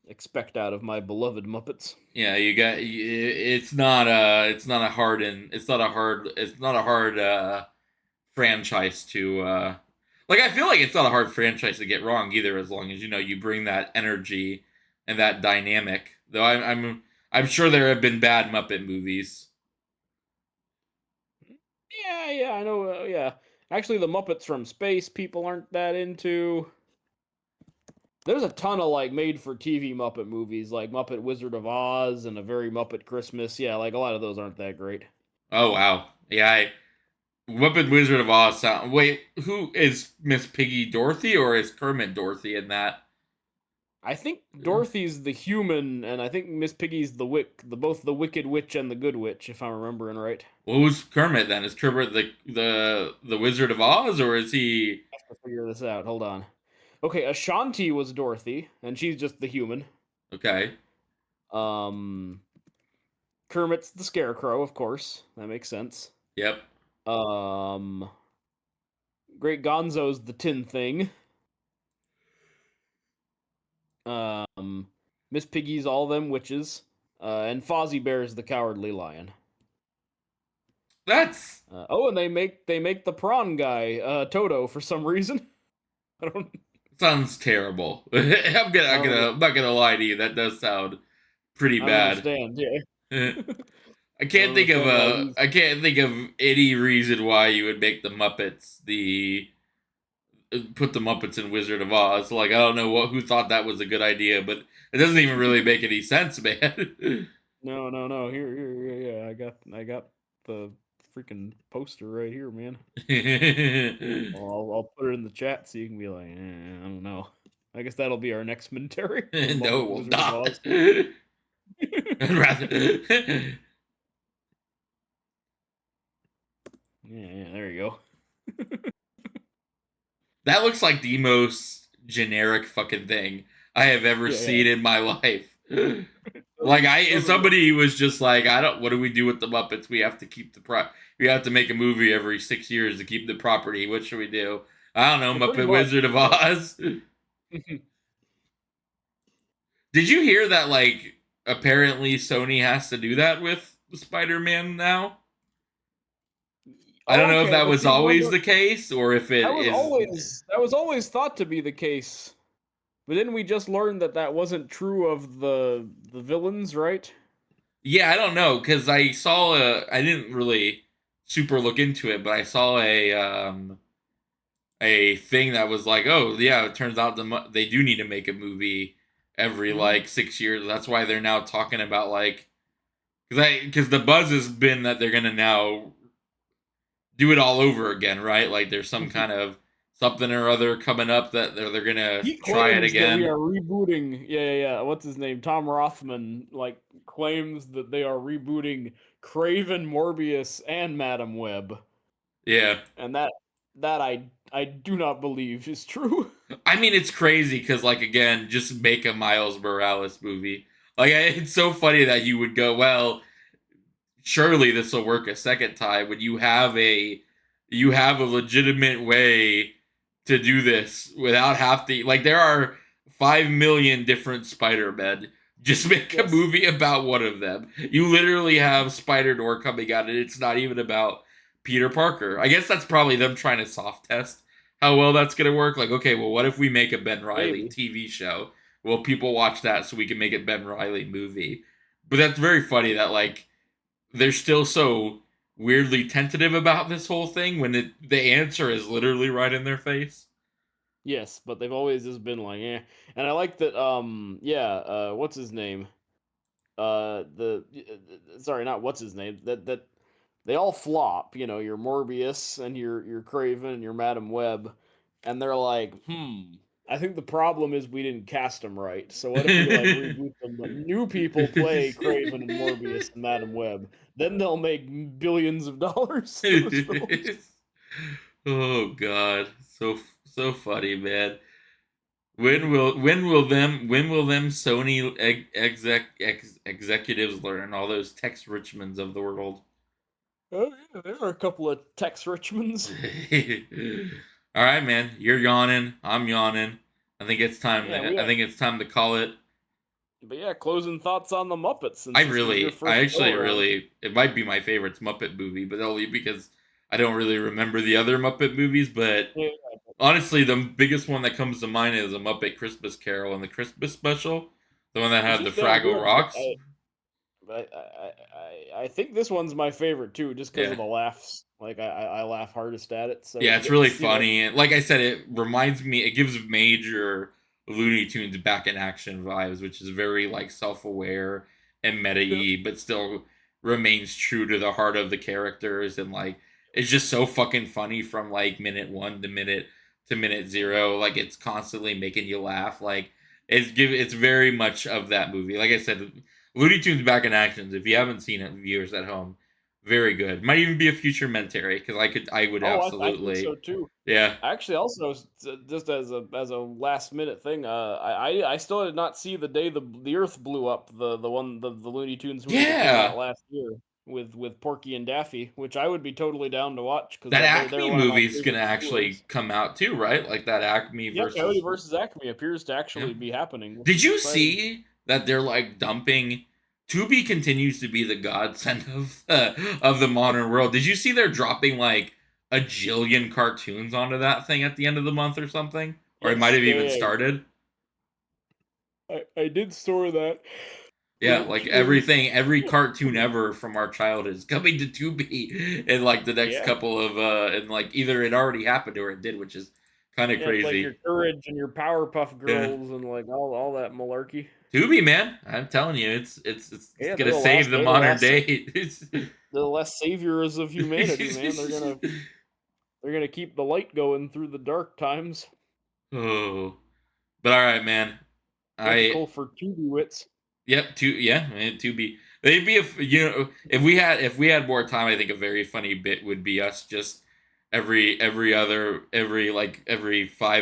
expect out of my beloved Muppets. yeah. It's not a hard franchise to like. I feel like it's not a hard franchise to get wrong either, as long as you bring that energy and that dynamic. Though I'm sure there have been bad Muppet movies. Yeah, I know. Yeah, actually, the Muppets from Space people aren't that into. There's a ton of like made-for-TV Muppet movies, like Muppet Wizard of Oz and A Very Muppet Christmas. Yeah, like a lot of those aren't that great. Oh wow, yeah. Muppet Wizard of Oz. Wait, who is Miss Piggy Dorothy or is Kermit Dorothy in that? I think Dorothy's the human, and I think Miss Piggy's both the Wicked Witch and the Good Witch, if I'm remembering right. Well, who's Kermit then? Is Kermit the Wizard of Oz or is he? I have to figure this out. Hold on. Okay, Ashanti was Dorothy, and she's just the human. Okay. Um, Kermit's the Scarecrow, of course. That makes sense. Yep. Um, Great Gonzo's the Tin Thing. Um, Miss Piggy's all them witches. And Fozzie Bear's the Cowardly Lion. That's Oh, and they make the prawn guy Toto for some reason. I don't sounds terrible. I don't under, I'm not gonna lie to you. That does sound pretty I don't bad. understand. Yeah, I I don't understand why he's. can't think of any reason why you would make the Muppets put the Muppets in Wizard of Oz. Like I don't know who thought that was a good idea, but it doesn't even really make any sense, man. No. Yeah. I got the freaking poster right here, man. I'll put it in the chat so you can be like, I don't know. I guess that'll be our next commentary. The No, Muppet it will Wizard of not. Oz. I'd rather. Yeah, there you go. That looks like the most generic fucking thing I have ever Yeah. seen in my life. Like Doesn't doesn't look somebody was just like, I don't. What do we do with the Muppets? We have to keep We have to make a movie every 6 years to keep the property. What should we do? I don't know. pretty Muppet much. Wizard of Yeah. Oz. Did you hear that? Like, apparently Sony has to do that with Spider-Man now. I don't Oh, know if okay, that but was see, always the case or if it is. that was always thought to be the case. But then we just learned that that wasn't true of the villains, right? Yeah, I don't know because I saw a. I didn't really super look into it, but I saw a thing that was like, oh yeah, it turns out they do need to make a movie every Hmm. like 6 years. That's why they're now talking about like because the buzz has been that they're gonna now do it all over again, right? Like there's something or other coming up that they're gonna He try it claims that we again. are rebooting. Yeah, yeah, yeah. What's his name? Tom Rothman like claims that they are rebooting Craven, Morbius, and Madam Web, Yeah. and that I do not believe is true. I mean, it's crazy because, like, again, just make a Miles Morales movie. Like, it's so funny that you would go, well, surely this will work a second time when you have a legitimate way to do this without have to like there are 5 million different Spider-Men. Just make a Yes, movie about one of them. You literally have Spider-Door coming out, and it's not even about Peter Parker. I guess that's probably them trying to soft test how well that's gonna work. Like, okay, well, what if we make a Ben Riley maybe. TV show? Well, people watch that so we can make a Ben Riley movie. But that's very funny that like they're still so weirdly tentative about this whole thing when the answer is literally right in their face. Yes, but they've always just been like, eh. And I like that. Yeah. What's his name? Sorry, not what's his name. That they all flop. You know, your Morbius and your Craven and your Madam Web, and they're like, hmm. I think the problem is we didn't cast them right. So what if we like reboot them? But new people play Craven and Morbius and Madam Web. Then they'll make billions of dollars. Those films. Oh god, so funny, man. Mhm. When will them Sony executives learn all those Tex Richmonds of the world? Oh yeah, there are a couple of Tex Richmonds. All right, man. You're yawning. I'm yawning. Yeah, we I think it's time to call it. But yeah, closing thoughts on the Muppets since this was your I first go actually around. really, it might be my favorite Muppet movie, but only because I don't really remember the other Muppet movies. But Yeah, honestly, the biggest one that comes to mind is a Muppet Christmas Carol and the Christmas special, the one that which had the is damn Fraggle good. But Rocks. I think this one's my favorite too, just because Yeah, of the laughs. Like I laugh hardest at it. So yeah, to it's get to really see like funny. And like I said, it reminds me. It gives major Looney Tunes back in action vibes, which is very like self-aware and yeah, meta-y, but still remains true to the heart of the characters. And like, it's just so fucking funny from like minute one to minute zero. Like, it's constantly making you laugh. Like, it's very much of that movie. Like I said, Looney Tunes back in actions. If you haven't seen it, viewers at home, very good. Might even be a future mentary because I would oh, I think absolutely, so too. yeah, Actually, also just as a last minute thing, I still did not see the day the Earth blew up. The Looney Tunes movie that came out yeah. last year with Porky and Daffy, which I would be totally down to watch because That they're Acme one of my movie's gonna favorite actually duos. come out too, right? Like that Acme Yeah, Coyote versus, versus Acme appears to yeah. actually be happening, which Did is you exciting. see that they're like dumping? Tubi continues to be the godsend of the modern world. Did you see they're dropping like a jillion cartoons onto that thing at the end of the month or something? Or it might Yes, have yeah, even yeah, started. I did store that, Yeah, like it was every cartoon ever from our childhood is coming to Tubi in like the next yeah, couple of and like either it already happened or it did, which is kind of yeah, it's like crazy. your Courage and your Powerpuff Yeah, Girls and like all that malarkey. Tubi, man, I'm telling you, it's Yeah, gonna save the they're the modern last day. It's, they're the last saviors of humanity, man. They're gonna keep the light going through the dark times. oh, but all right, man. I Typical for Tubi wits. Yep, yeah, man, Tubi. They'd be if we had more time, I think a very funny bit would be us just every 5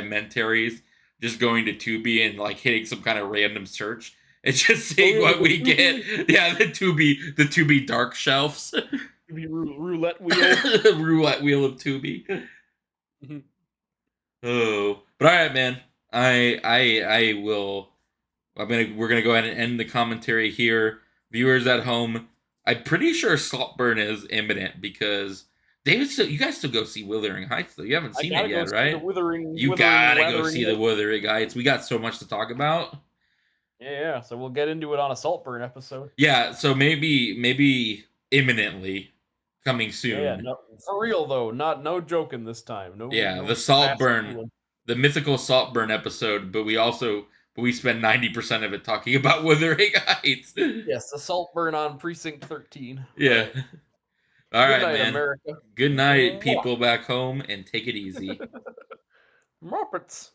mentaries just going to Tubi and like hitting some kind of random search and just Oh seeing yeah, what the we get. Tubi Yeah, the Tubi dark shelves. roulette wheel. Roulette wheel of Tubi. Mhm. Oh. But all right, man. I will we're gonna go ahead and end the commentary here. Viewers at home, I'm pretty sure Saltburn is imminent because you guys still go see Wuthering Heights though. You haven't I seen it gotta go yet, see the right? withering, You withering, gotta go lathering see the heights. Wuthering Heights. We got so much to talk about. Yeah, yeah. So we'll get into it on a Saltburn episode. Yeah, so maybe imminently coming Yeah, yeah. soon. No, for real though. Not no joking this time. Yeah, the Fast Saltburn, fooling. the mythical Saltburn episode, but we spend 90% of it talking about Wuthering Heights. Yes, the Saltburn on Precinct 13. All Yeah. right. All Good right, night, man. America. Good night, Mwah. people back home, and take it easy. Muppets.